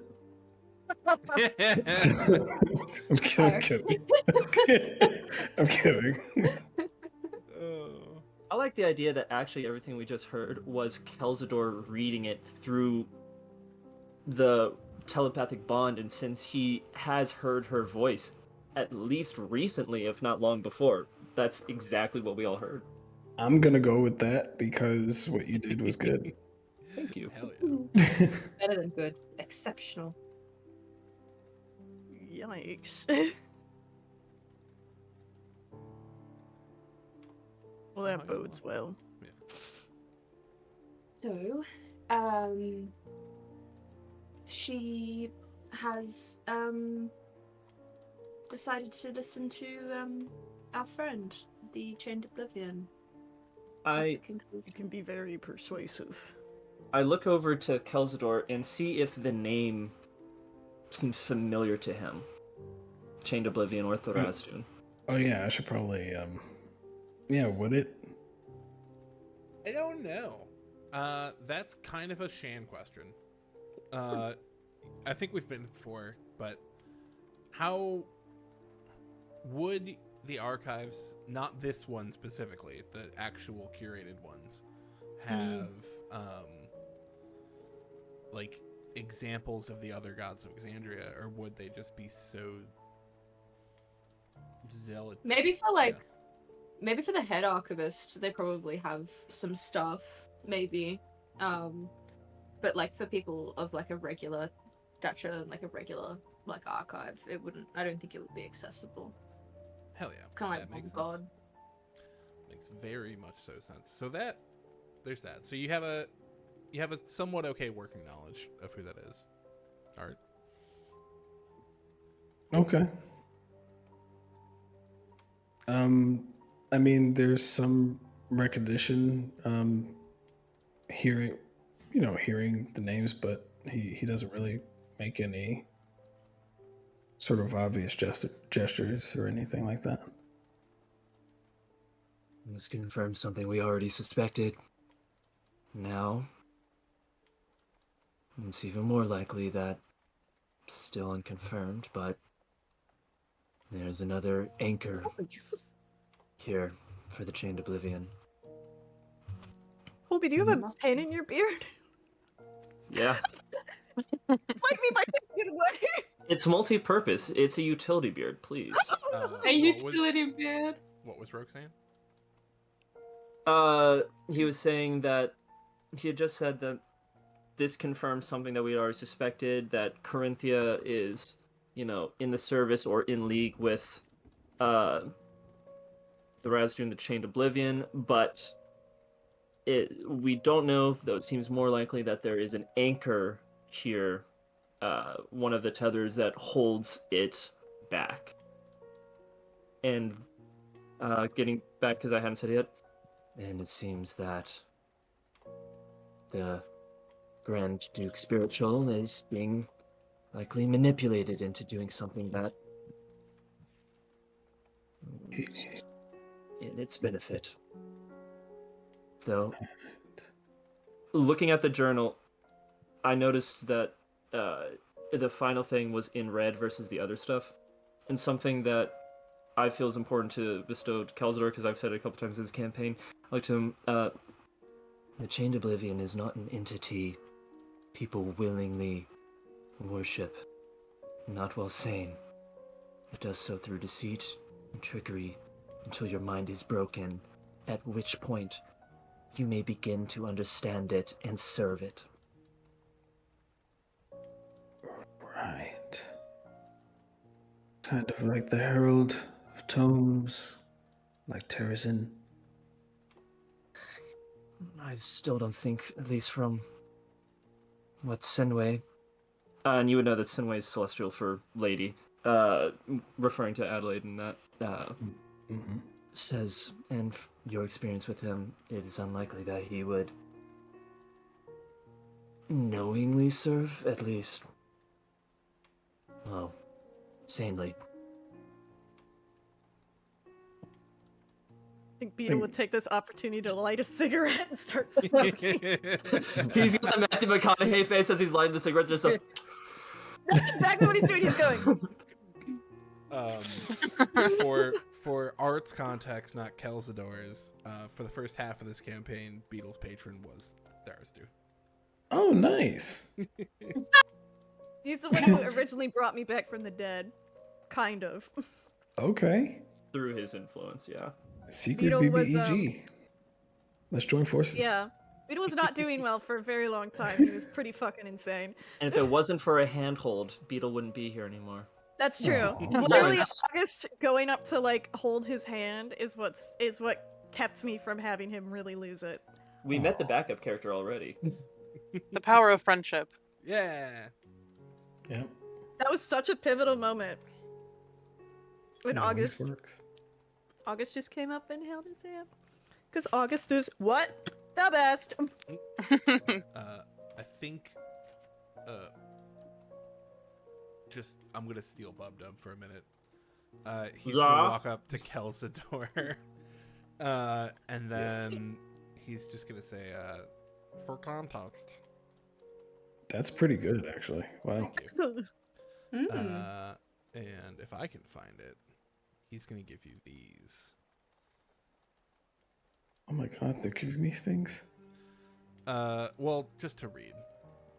I'm Fair. kidding. I'm kidding. Oh. I like the idea that actually everything we just heard was Kelzador reading it through the telepathic bond, and since he has heard her voice at least recently, if not long before, that's exactly what we all heard. I'm gonna go with that because what you did was good. Thank you. Hell yeah. Better than good. Exceptional. Yikes. Well, that bodes well. So, she has decided to listen to our friend, the Chained Oblivion. That's the I conclusion. You can be very persuasive. look over to Kelzador and see if the name seems familiar to him. Chained Oblivion or Thorasdun. Oh yeah, I should probably yeah, would it? I don't know. That's kind of a Shan question. I think we've been before, but how would the archives, not this one specifically, the actual curated ones, have like examples of the other gods of Exandria, or would they just be so zealot? Maybe for maybe for the head archivist, they probably have some stuff, maybe. But like for people of like a regular stature and like a regular like archive, it wouldn't. I don't think it would be accessible. Hell yeah, It's kind of like that makes God. sense. Makes very much so sense. So there's that. So you have a somewhat okay working knowledge of who that is. Art. Okay. I mean, there's some recognition, hearing the names, but he doesn't really make any sort of obvious gestures or anything like that. This confirms something we already suspected. Now, it's even more likely that, still unconfirmed, but there's another anchor here for the Chained Oblivion. Colby, do you have a pen in your beard? Yeah. It's like me by taking it away. It's multi-purpose. It's a utility beard, please. beard. What was Rogue saying? He was saying that he had just said that this confirms something that we had already suspected, that Corinthia is, in the service or in league with the Razdun, the Chained Oblivion, but we don't know, though it seems more likely that there is an anchor here, one of the tethers that holds it back. And getting back, because I hadn't said it yet, and it seems that the Grand Duke Spiritual is being likely manipulated into doing something that in its benefit. Though, looking at the journal, I noticed that the final thing was in red versus the other stuff, and something that I feel is important to bestow to Kelzador, because I've said it a couple times in this campaign. I like to him, the Chained Oblivion is not an entity people willingly worship, not while sane. It does so through deceit and trickery until your mind is broken, at which point you may begin to understand it and serve it. Right. Kind of like the Herald of Tomes, like Terrazin. I still don't think, at least from what Senway, and you would know that Senway is celestial for lady, referring to Adelaide and that, says, and your experience with him, it is unlikely that he would knowingly serve, at least, well, sanely. think Beetle would take this opportunity to light a cigarette and start smoking. He's got the Matthew McConaughey face as he's lighting the cigarette. Just like, That's exactly what he's doing. He's going. For Art's context, not Kelsador's, for the first half of this campaign, Beetle's patron was Tharistu. Oh, nice. He's the one who originally brought me back from the dead. Kind of. Okay. through his influence, yeah. Secret Beetle was, BBEG. Let's join forces. Yeah. Beetle was not doing well for a very long time. He was pretty fucking insane. And if it wasn't for a handhold, Beetle wouldn't be here anymore. That's true. Aw. Literally, Nice. August going up to like hold his hand is what kept me from having him really lose it. We met the backup character already. The power of friendship. Yeah. Yep. That was such a pivotal moment. When It always works. August just came up and held his hand. Because August is what? The best. I think, I'm gonna steal Bub Dub for a minute. He's Yeah. gonna walk up to Kelsador, and then he's just gonna say, for context. That's pretty good, actually. Wow. Thank you. Mm. And if I can find it, he's gonna give you these. Oh my god, they're giving me things? Well, just to read.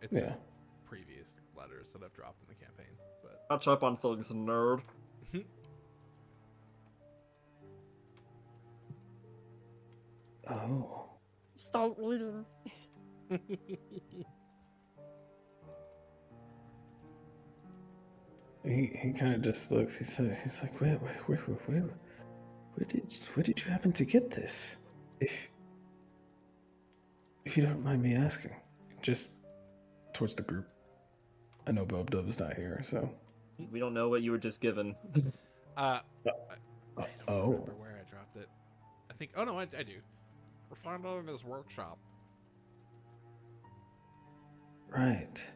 It's Yeah. just previous letters that I've dropped in the campaign. But Catch up on things, nerd. Oh. Stop reading. He kind of just looks. He's like, where did you happen to get this? If you don't mind me asking, just towards the group. I know Bob Dub is not here, so. We don't know what you were just given. I don't Oh. remember where I dropped it. I think. Oh no, I do. We're finding out in his workshop. Right.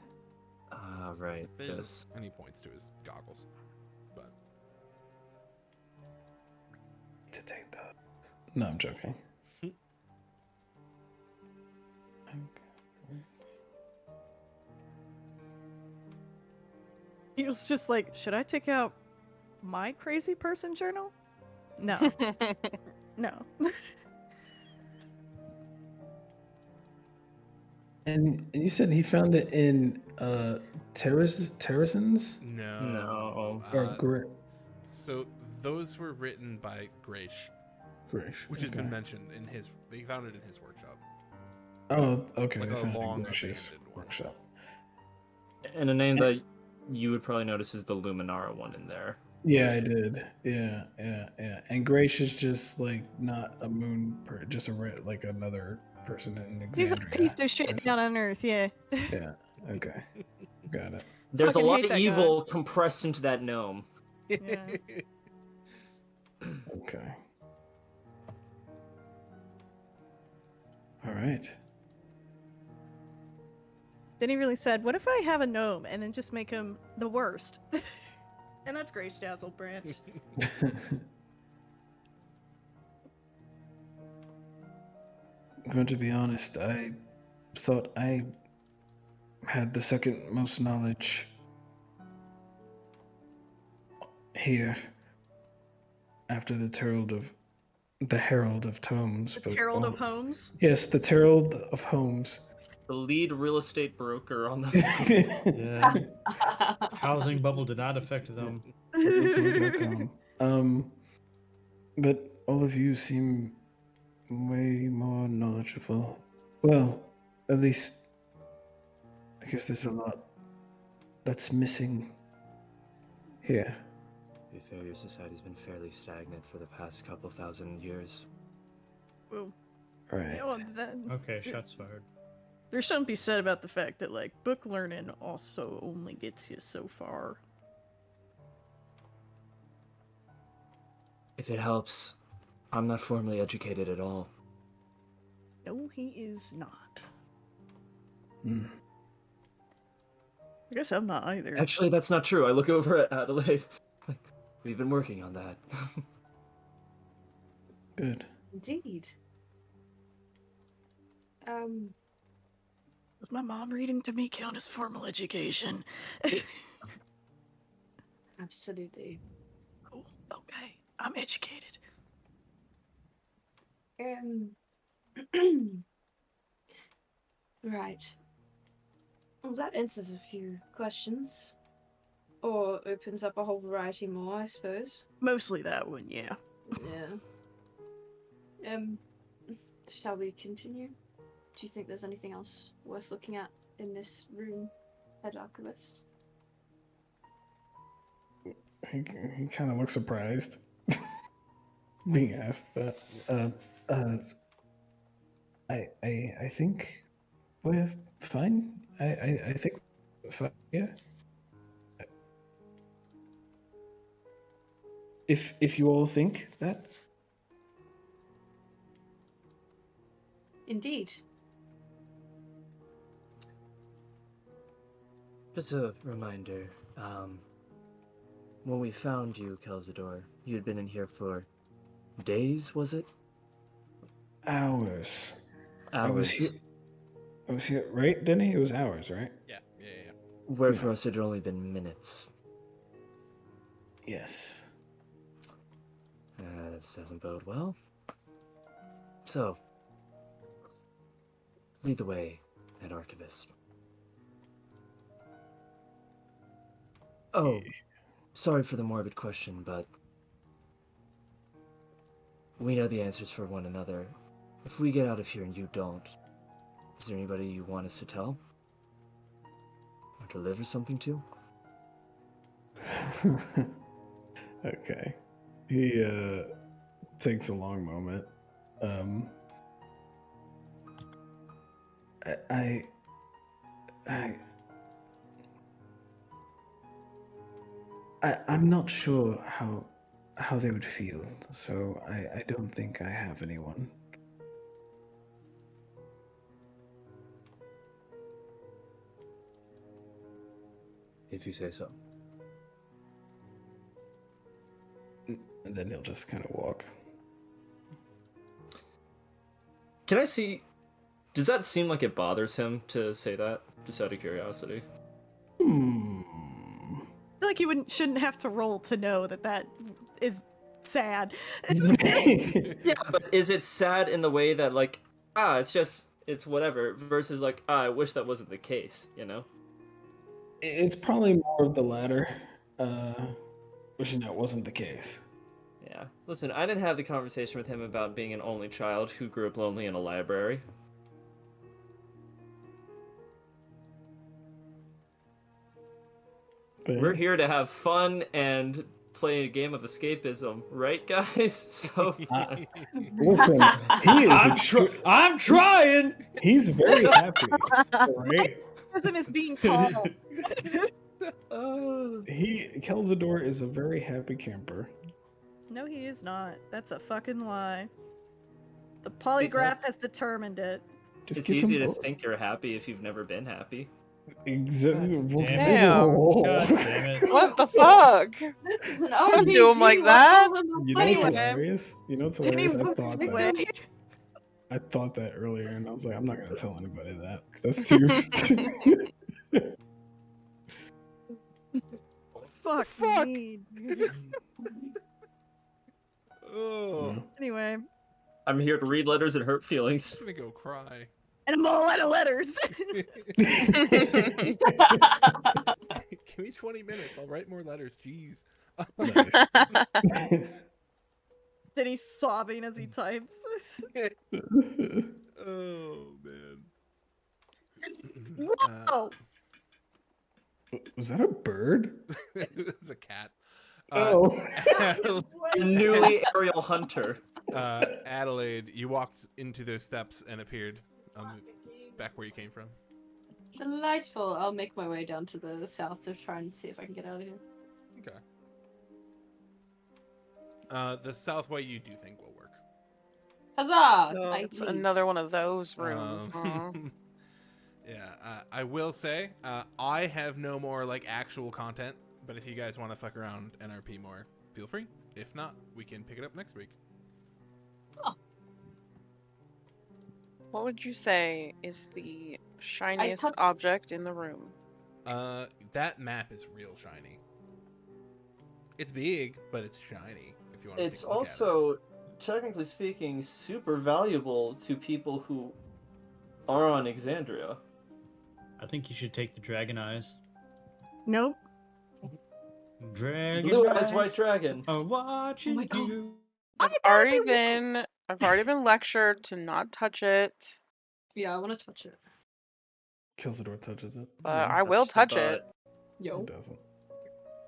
Ah, right. Yes. And he points to his goggles. But To take that. No, I'm joking. He was just like, should I take out my crazy person journal? No. No. And you said he found it in Terrazins? no. No. Or So those were written by Graish, Grish. which has been mentioned in his. They found it in his workshop. Oh, okay. Like they a found it in long Grish's abandoned one. workshop. And a name that you would probably notice is the Luminara one in there. Yeah, I did. Yeah. And Grace is just like not a just like another person in He's a Alexandria. piece of shit down on Earth, yeah. Yeah. Okay. Got it. There's a Fucking lot hate of that guy. evil compressed into that gnome. Yeah. Okay. All right. Then he really said, what if I have a gnome and then just make him the worst? And that's Grace Dazzle Branch. I'm going to be honest. I thought I had the second most knowledge here after the Herald of Tomes. The but, Herald well, of Homes. Yes, the Herald of Homes. The lead real estate broker on the. Yeah. Housing bubble did not affect them. But all of you seem way more knowledgeable. Well, at least I guess there's a lot that's missing here. To be fair, your society's been fairly stagnant for the past couple thousand years. Well, Right. well, then, Okay, shots fired. there shouldn't be said about the fact that, like, book learning also only gets you so far. If it helps, I'm not formally educated at all. No, he is not. Hmm. I guess I'm not either. Actually, that's not true. I look over at Adelaide. We've been working on that. Good. Indeed. Was my mom reading to me count as formal education? Absolutely. Cool. Okay. I'm educated. Right. Well, that answers a few questions. Or opens up a whole variety more, I suppose. Mostly that one, yeah. Yeah. Shall we continue? Do you think there's anything else worth looking at in this room, Head Archivist? He kind of looks surprised being asked that. I think we're fine. I think we're fine. Yeah. If you all think that. Indeed. Just a reminder, when we found you, Kelzador, you had been in here for days, was it? Hours. Hours. I was here, right, Denny? It was hours, right? Yeah. Where Yeah. for us it had only been minutes. Yes. This doesn't bode well. So, lead the way, Head Archivist. Oh, sorry for the morbid question, but we know the answers for one another. If we get out of here and you don't, is there anybody you want us to tell? Or deliver something to? Okay. He takes a long moment. I'm not sure how they would feel, so I don't think I have anyone. If you say so. And then he'll just kind of walk. Can I see... Does that seem like it bothers him to say that? Just out of curiosity. I feel like you shouldn't have to roll to know that is sad. Yeah, but is it sad in the way that, like, it's whatever, versus, like, I wish that wasn't the case, you know? It's probably more of the latter, wishing that wasn't the case. Yeah. Listen, I didn't have the conversation with him about being an only child who grew up lonely in a library. But We're here to have fun and play a game of escapism, right, guys? So, listen, he is. I'm trying. He's very happy, right? Him is being tall. Kelzador is a very happy camper. No, he is not. That's a fucking lie. The polygraph has determined it. Just it's give easy him to both. think you're happy if you've never been happy. Exactly. Damn. God damn it. What the fuck? This is an Don't RPG. do him like what that. goes on the You know what's plane? hilarious? Didn't even I thought that earlier, and I was like, I'm not gonna tell anybody that. 'Cause that's too. Fuck me. Oh, Yeah. Anyway, I'm here to read letters and hurt feelings. I'm gonna go cry. and I'm all out of letters. Give me 20 minutes. I'll write more letters. Jeez. Then he's sobbing as he types. Oh man. Whoa! Was that a bird? It's a cat. Newly aerial hunter. Adelaide, you walked into those steps and appeared back where you came from. Delightful. I'll make my way down to the south to try and see if I can get out of here. Okay. The south way you do think will work. Huzzah! Oh, I it's leave. another one of those rooms. huh? Yeah, I will say, I have no more like actual content, but if you guys want to fuck around NRP more, feel free. If not, we can pick it up next week. What would you say is the shiniest touch- object in the room? That map is real shiny. It's big, but it's shiny. If you want to It's take a look at also, technically speaking, super valuable to people who are on Exandria. I think you should take the dragon eyes. Nope. Dragon Blue Eyes White eyes Dragon. are watching my God. you. I've already been lectured to not touch it, Yeah, I want to touch it. Kilsador touches it. but I will touch the it. Yo. It doesn't.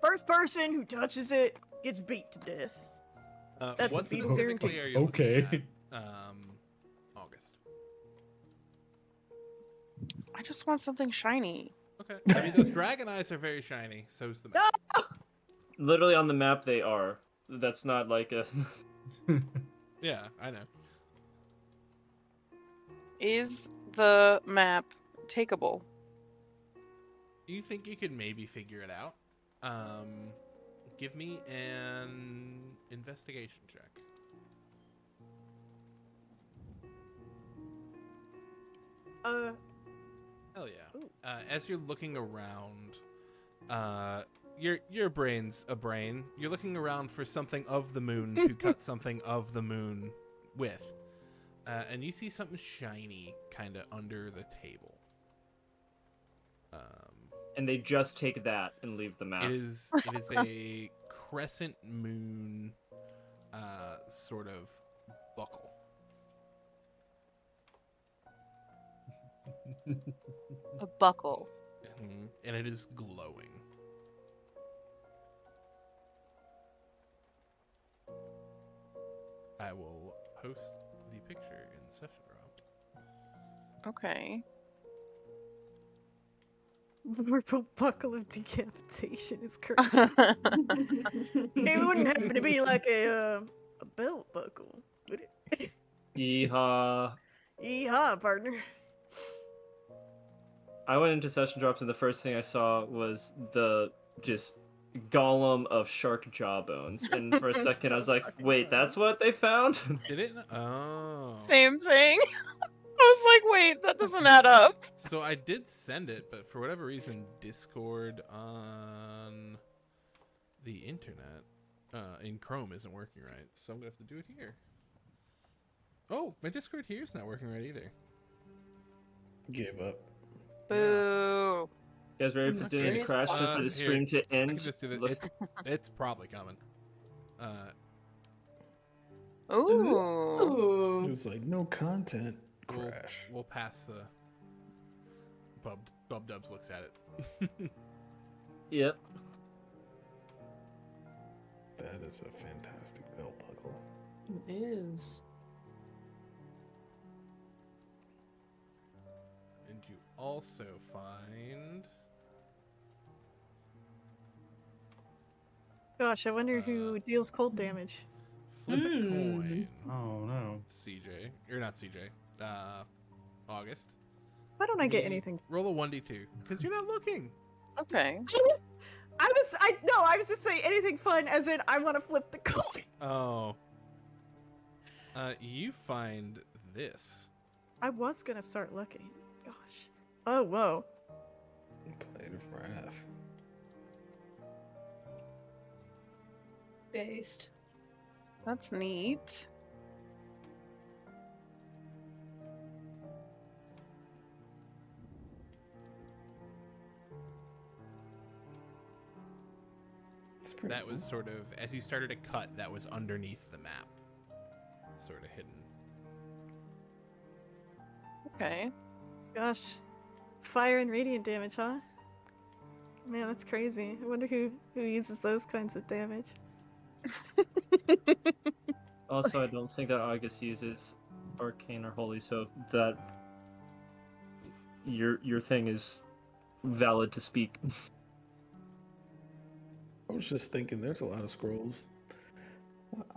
First person who touches it gets beat to death. it. That's a What beat specifically guarantee. are you Okay. looking at, August? I just want something shiny. Okay. I mean, those dragon eyes are very shiny. So's the map. Literally on the map they are. That's not like a... Yeah, I know. Is the map takeable? You think you could maybe figure it out? Give me an investigation check. Hell yeah. As you're looking around, your brain's a brain. You're looking around for something of the moon to cut something of the moon with. And you see something shiny kind of under the table. And they just take that and leave the map. It is a crescent moon sort of buckle. A buckle. And it is glowing. I will post the picture in the session drop. Okay. The purple buckle of decapitation is crazy. It wouldn't happen to be like a belt buckle, would it? Yeehaw. Yeehaw, partner. I went into session drops and the first thing I saw was the just golem of shark jawbones. And for a second I was like, wait, that's what they found? Did it? Oh. Same thing. I was like, wait, that doesn't add up. So I did send it, but for whatever reason, Discord on the internet in Chrome isn't working right. So I'm going to have to do it here. Oh, my Discord here is not working right either. Gave up. Boo. You guys ready for dinner to Mysterious crash just for the here, stream to I can end? just do this. Let's- It's probably coming. Ooh. It Ooh. was like no content. We'll, Crash. we'll pass the... Bub Dubs looks at it. Yep. That is a fantastic belt buckle. It is. And you also find... Gosh, I wonder who deals cold damage. Flip a coin. Oh no. CJ. Or not CJ. August. Why don't I get Me- anything? Roll a 1d2. Because you're not looking. Okay. I was just saying anything fun as in I want to flip the coin. Oh. You find this. I was gonna start looking. Gosh. Oh, whoa. Blade of Wrath. Based. That's neat. It's pretty That was cool. sort of, as you started to cut, that was underneath the map. Sort of hidden. Okay. Gosh. Fire and radiant damage, huh? Man, that's crazy. I wonder who uses those kinds of damage. Also, I don't think that August uses arcane or holy, so that your thing is valid to speak. I was just thinking, there's a lot of scrolls.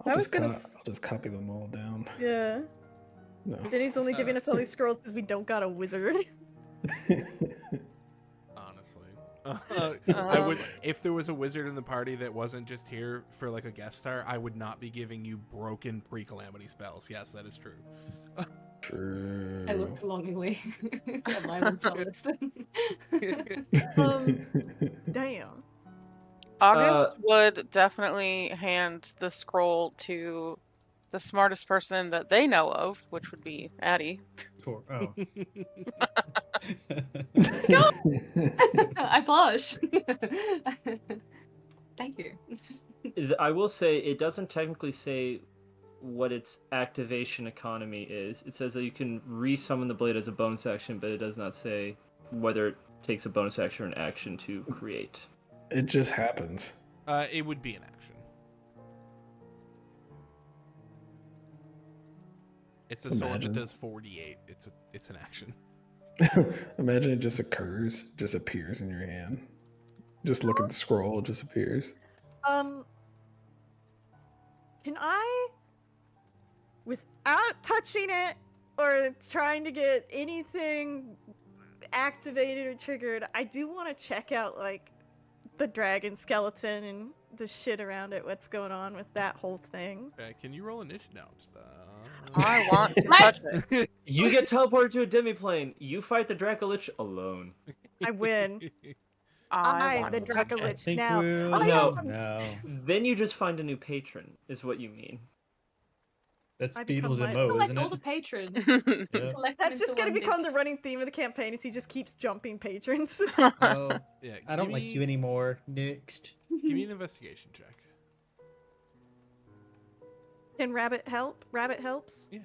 I was gonna I'll just copy them all down. Yeah. No. Then he's only giving us all these scrolls because we don't got a wizard. Honestly. I would, if there was a wizard in the party that wasn't just here for like a guest star, I would not be giving you broken pre-calamity spells. Yes, that is true. True. I look longingly at my own list. Damn. August would definitely hand the scroll to the smartest person that they know of, which would be Addie. Sure. Oh. I blush. Thank you. I will say it doesn't technically say what its activation economy is. It says that you can resummon the blade as a bonus action, but it does not say whether it takes a bonus action or an action to create. It just happens. It would be an action. It's a sword Imagine. that does 4d8. It's an action. Imagine it just occurs, just appears in your hand. Just look at the scroll, it just appears. Can I, without touching it or trying to get anything activated or triggered, I do want to check out like the dragon skeleton and the shit around it. What's going on with that whole thing? Can you roll initiative? No, just I want to touch it. You get teleported to a demiplane. You fight the Dracolich alone. I win. I I, want the to touch I it. Dracolich think now. we'll I No. know. No. Then you just find a new patron, is what you mean. That's I become Beetle's my- MO, Collect isn't all it? the patrons. Yeah. Collect That's them just into gonna one become big- the running theme of the campaign. Is he just keeps jumping patrons? Oh, yeah. I don't like you anymore. Next. Give me an investigation check. Can Rabbit help? Rabbit helps. Yeah.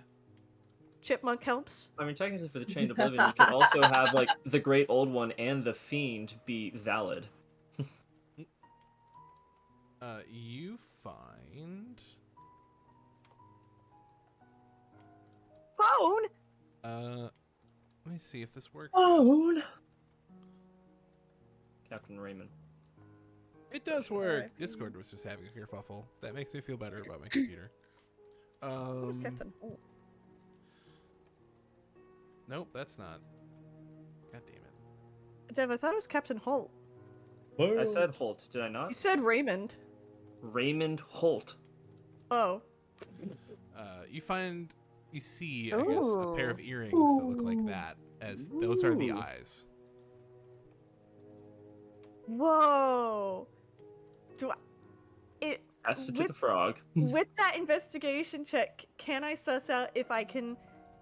Chipmunk helps. I mean, technically for the Chained Oblivion, you could also have, like, the Great Old One and the Fiend be valid. You find Phone. let me see if this works. Own! Captain Raymond. It does work. Alright. Discord was just having a kerfuffle. That makes me feel better about my computer. Who's Captain? Oh. Nope, that's not. God damn it. Dev, I thought it was Captain Holt. Whoa. I said Holt, did I You not? said Raymond. Raymond Holt. Oh. You see, I guess, a pair of earrings that look like that, as those are the Ooh. eyes. Whoa. Do I? It. Pass it to With- the frog. With that investigation check, can I suss out if I can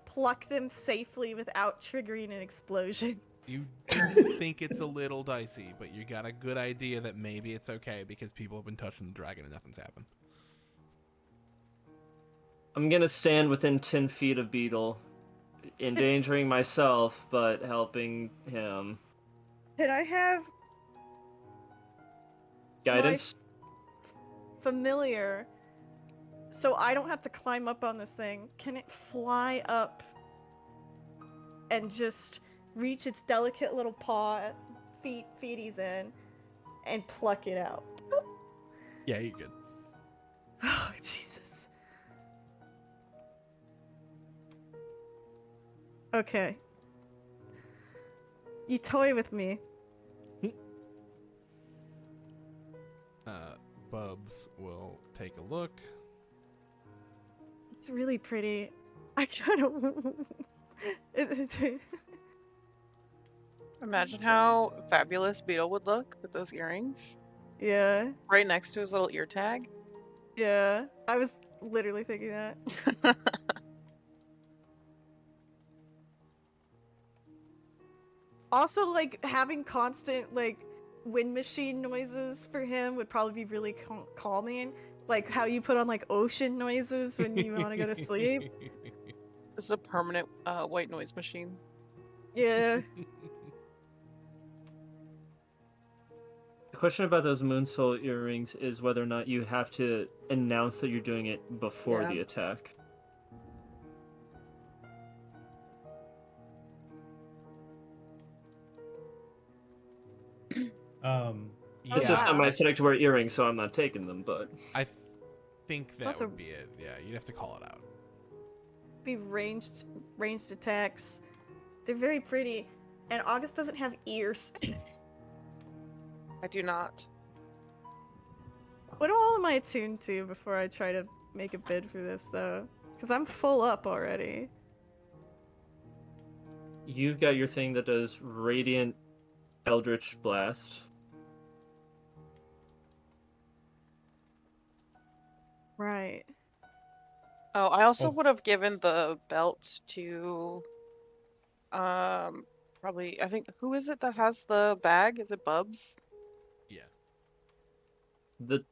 pluck them safely without triggering an explosion? You do think it's a little dicey, but you got a good idea that maybe it's okay because people have been touching the dragon and nothing's happened. I'm gonna stand within 10 feet of Beetle, endangering myself, but helping him. Can I have Guidance? familiar so I don't have to climb up on this thing? Can it fly up and just reach its delicate little paw, feeties in, and pluck it out? Yeah, you're good. Oh, Jesus. Okay. You toy with me. Bubs will take a look. It's really pretty. I kind of. Imagine how fabulous Beetle would look with those earrings. Yeah, Right next to his little ear tag. yeah. I was literally thinking that. Also, like, having constant, like, wind machine noises for him would probably be really calming. Like, how you put on, like, ocean noises when you want to go to sleep. This is a permanent white noise machine. Yeah. The question about those Moonsoul earrings is whether or not you have to announce that you're doing it before Yeah. the attack. It's just Yeah. not my aesthetic to wear earrings, so I'm not taking them, but... I think that also- would be it. Yeah, you'd have to call it out. Be ranged attacks. They're very pretty. And August doesn't have ears. I do not. What all am I attuned to before I try to make a bid for this, though? Because I'm full up already. You've got your thing that does Radiant Eldritch Blast. Right. Oh, I also Oh. would have given the belt to probably I think who is it that has the bag? Is it Bubs? Yeah. The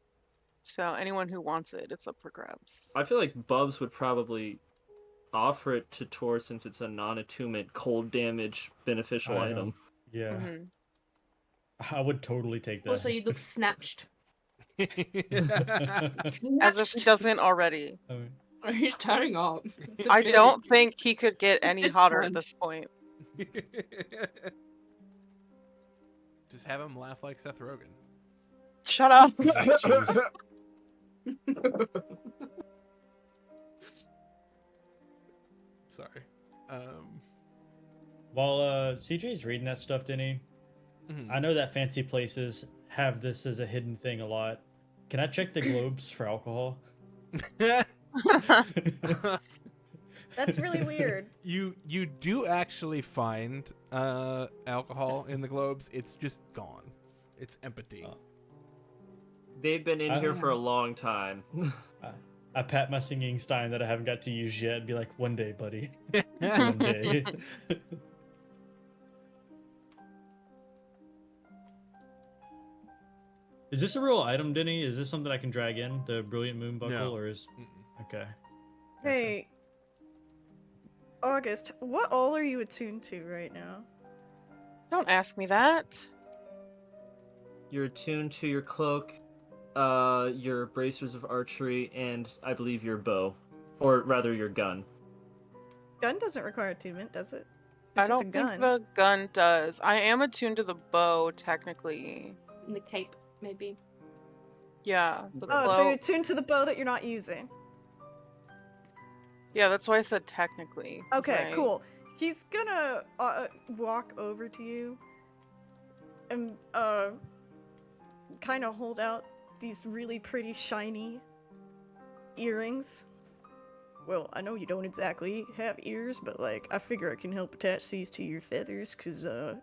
So anyone who wants it, it's up for grabs. I feel like Bubs would probably offer it to Tor since it's a non-attunement cold damage beneficial I know. item. Yeah, Mhm. I would totally take that. Also, you look snatched. As if he Snatched. doesn't already. I mean, He's turning up. The I beard. don't think he could get any It's hotter at fun. this point. Just have him laugh like Seth Rogen. Shut up. jeez. Sorry. While CJ's reading that stuff, Denny, Mhm. I know that fancy places have this as a hidden thing a lot. Can I check the globes for alcohol? That's really weird. You do actually find alcohol in the globes. It's just gone. It's empty. Oh. They've been in I- here for a long time. I pat my singing stein that I haven't got to use yet and be like, one day, buddy. One day. Is this a real item, Denny? Is this something I can drag in? The Brilliant Moon Buckle? No. Or is. Mm-mm. Okay. Gotcha. Hey, August, what all are you attuned to right now? Don't ask me that. You're attuned to your cloak, your bracers of archery, and I believe your bow. Or rather, your gun. Gun doesn't require attunement, does it? It's I just don't a think gun. the gun does. I am attuned to the bow, technically. And the cape, maybe. Yeah, the Oh, cloak. so you're attuned to the bow that you're not using. Yeah, that's why I said technically. 'cause Okay, I- cool. He's gonna walk over to you and kind of hold out these really pretty shiny earrings. Well, I know you don't exactly have ears, but like I figure I can help attach these to your feathers because They're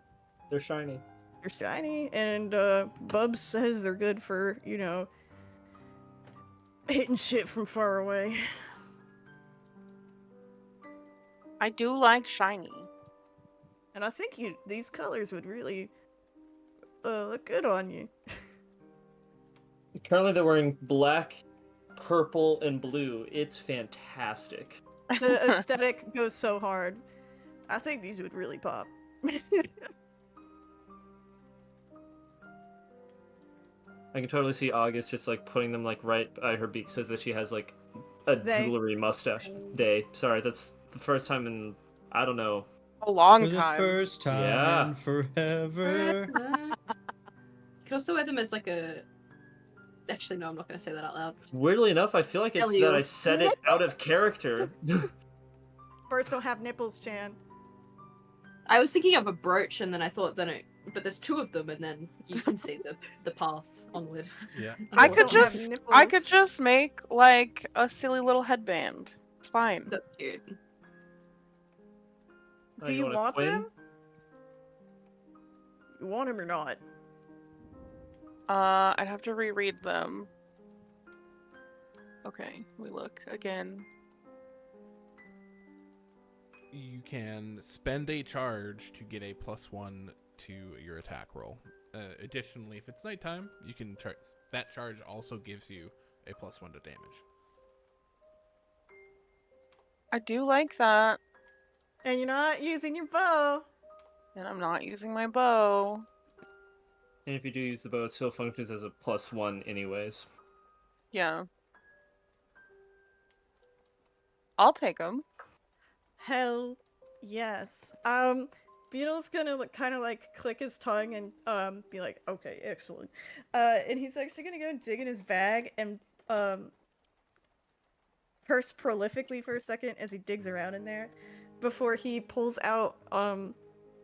shiny. they're shiny, and Bubs says they're good for, you know, hitting shit from far away. I do like shiny. And I think these colors would really look good on you. Currently, they're wearing black, purple, and blue. It's fantastic. The aesthetic goes so hard. I think these would really pop. I can totally see August just like putting them like right by her beak so that she has like a They. jewelry mustache. Sorry, that's the first time in I don't know. A long For the time. first time Yeah. in forever. You could also wear them as like a. Actually, no, I'm not going to say that out loud. Weirdly enough, I feel like it's Tell you. that I said it out of character. Birds don't have nipples, Chan. I was thinking of a brooch, and then I thought but there's two of them, and then you can see the path onward. Yeah. I Birds could don't have just nipples. make like a silly little headband. It's fine. That's cute. Oh, Do you want a want twin? them? You want them or not? I'd have to reread them. Okay, we look again. You can spend a charge to get a +1 to your attack roll. Additionally, if it's nighttime, you can that charge also gives you a +1 to damage. I do like that, And you're not using your bow. and I'm not using my bow. And if you do use the bow, it still functions as a +1 anyways. Yeah. I'll take them. Hell yes. Beetle's gonna kind of like click his tongue and be like, okay, excellent. And he's actually gonna go dig in his bag and curse prolifically for a second as he digs around in there before he pulls out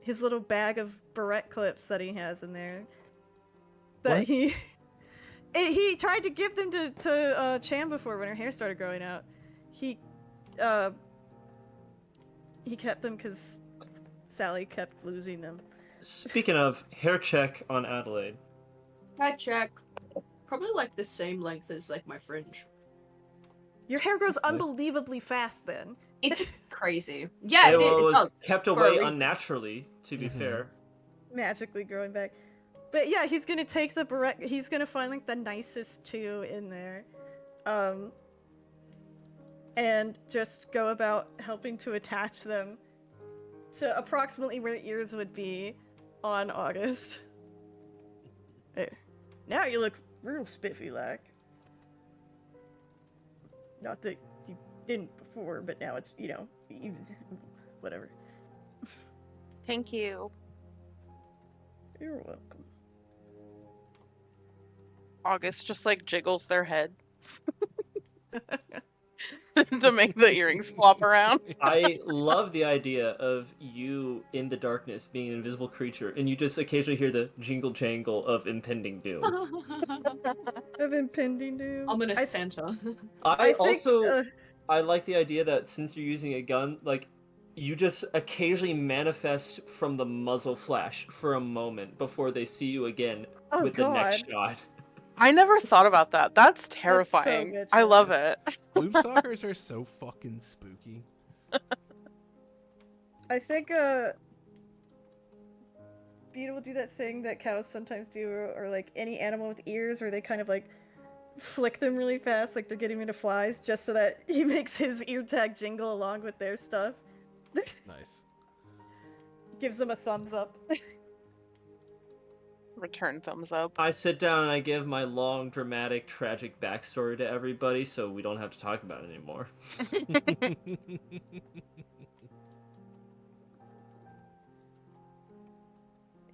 his little bag of barrette clips that he has in there. That What? he tried to give them to Chan before when her hair started growing out. He kept them because Sally kept losing them. Speaking of, hair check on Adelaide. I check. Probably like the same length as like my fringe. Your hair grows Okay. unbelievably fast then. It's crazy. Yeah, Well, it it was does. kept for a away reason. unnaturally, to be Mhm. fair. Magically growing back. But yeah, he's gonna take the he's gonna find like the nicest two in there. And just go about helping to attach them to approximately where ears would be on August. There. Now you look real spiffy like. Not that you didn't before, but now it's, whatever. Thank you. You're welcome. August just like jiggles their head to make the earrings flop around. I love the idea of you in the darkness being an invisible creature, and you just occasionally hear the jingle jangle of impending doom. Of impending doom. Ominous Santa. I think, also I like the idea that since you're using a gun, like you just occasionally manifest from the muzzle flash for a moment before they see you again Oh, with the next God. shot. I never thought about that. That's terrifying. good, I Josh. love it. Bloomstalkers are so fucking spooky. I think, Beetle will do that thing that cows sometimes do, or like any animal with ears, where they kind of like flick them really fast, like they're getting rid of flies, just so that he makes his ear tag jingle along with their stuff. Nice. Gives them a thumbs up. Return thumbs up. I sit down and I give my long, dramatic, tragic backstory to everybody, so we don't have to talk about it anymore.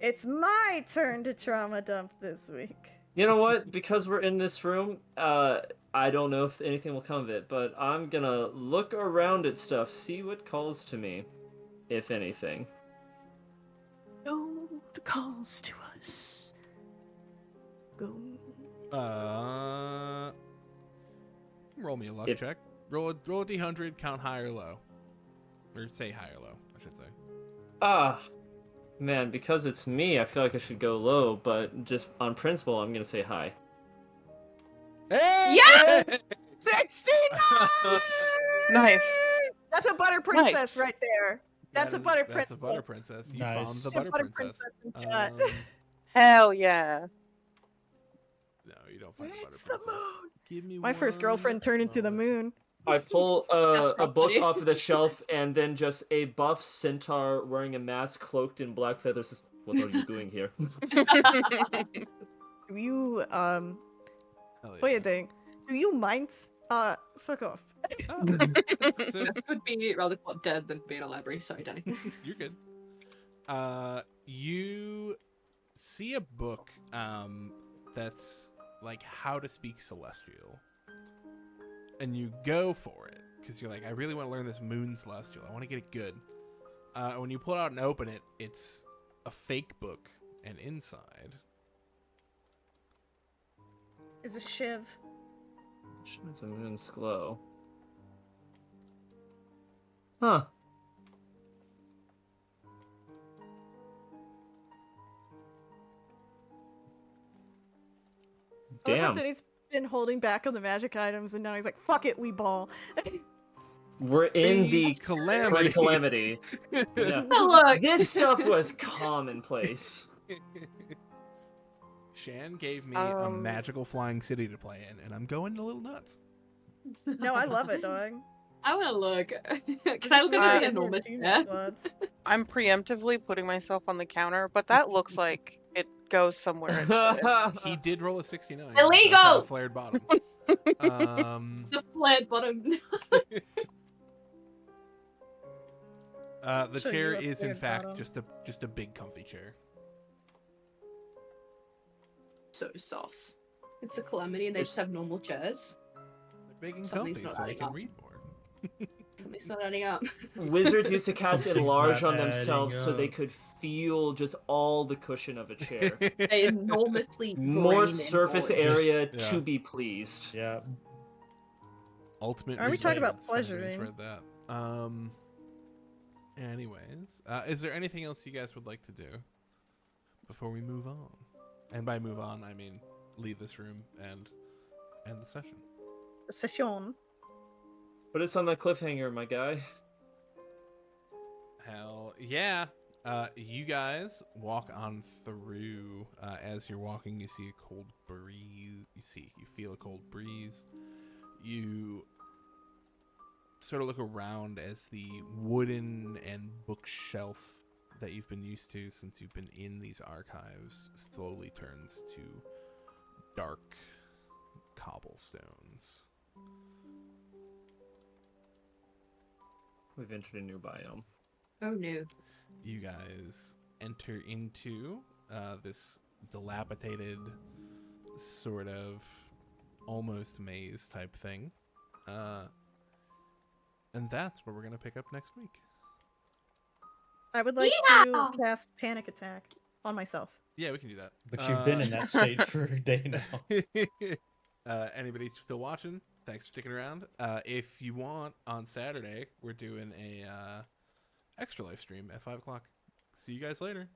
It's my turn to trauma dump this week. You know what? Because we're in this room, I don't know if anything will come of it, but I'm gonna look around at stuff, see what calls to me, if anything. No calls to us. Go. Roll me a luck If- check. Roll a d100, count high or low. Or say high or low, I should say. Ah, man, because it's me, I feel like I should go low, but just on principle, I'm gonna say high. Hey! Yeah! 69! Nice. That's a butter princess Nice. right there. That's a butter princess. That's a butter princess. You Nice. found the Yeah, butter, butter princess. princess in chat. Hell yeah. No, you don't find the butter It's the princess. moon. Give me My first one girlfriend turned into the moment. moon. I pull That's a book funny. off of the shelf, and then just a buff centaur wearing a mask cloaked in black feathers says, "What are you doing here?" Do you, Hell wait yeah. a thing. Do you mind? Fuck off. Oh, so That would be rather more dead than being a library. Sorry, Danny. you're good. You see a book that's like how to speak Celestial, and you go for it because you're like, I really want to learn this Moon Celestial. I want to get it good. When you pull it out and open it, it's a fake book, and inside Is a shiv. It's a moon's glow. Huh. I love how Damn. Denny's been holding back on the magic items, and now he's like, "Fuck it, we ball." We're in the calamity. calamity. Yeah. Look. This stuff was commonplace. Shan gave me a magical flying city to play in, and I'm going a little nuts. No, I love it, dog. I want to look. Can Just I look wish at I the had more enormous team chair? slots. I'm preemptively putting myself on the counter, but that looks like it goes somewhere it should. He did roll a 69. Illegal! It does have a flared bottom. The flared bottom. The Show chair you a is in flared fact bottom. just a big comfy chair. So sauce. It's a calamity, and they just have normal chairs. They're big and Something's comfy, not so they adding can up. read more. Something's not adding up. Wizards used to cast Something's enlarge not on themselves adding so they up. could feel just all the cushion of a chair. They enormously More green and surface orange. area Yeah. to be pleased. Yeah. Ultimate. Are we talking about resistance. Funny we just pleasuring? read that. Anyways, is there anything else you guys would like to do before we move on? And by move on, I mean leave this room and end the session. Session. Put us on that cliffhanger, my guy. Hell yeah. You guys walk on through. As you're walking, you see a cold breeze. You feel a cold breeze. You sort of look around as the wooden and bookshelf that you've been used to since you've been in these archives slowly turns to dark cobblestones. We've entered a new biome. Oh no. You guys enter into this dilapidated sort of almost maze type thing. And that's where we're going to pick up next week. I would like to cast Panic Attack on myself. Yeah, we can do that. But you've been in that state for a day now. Anybody still watching? Thanks for sticking around. If you want, on Saturday, we're doing a extra live stream at 5 o'clock. See you guys later.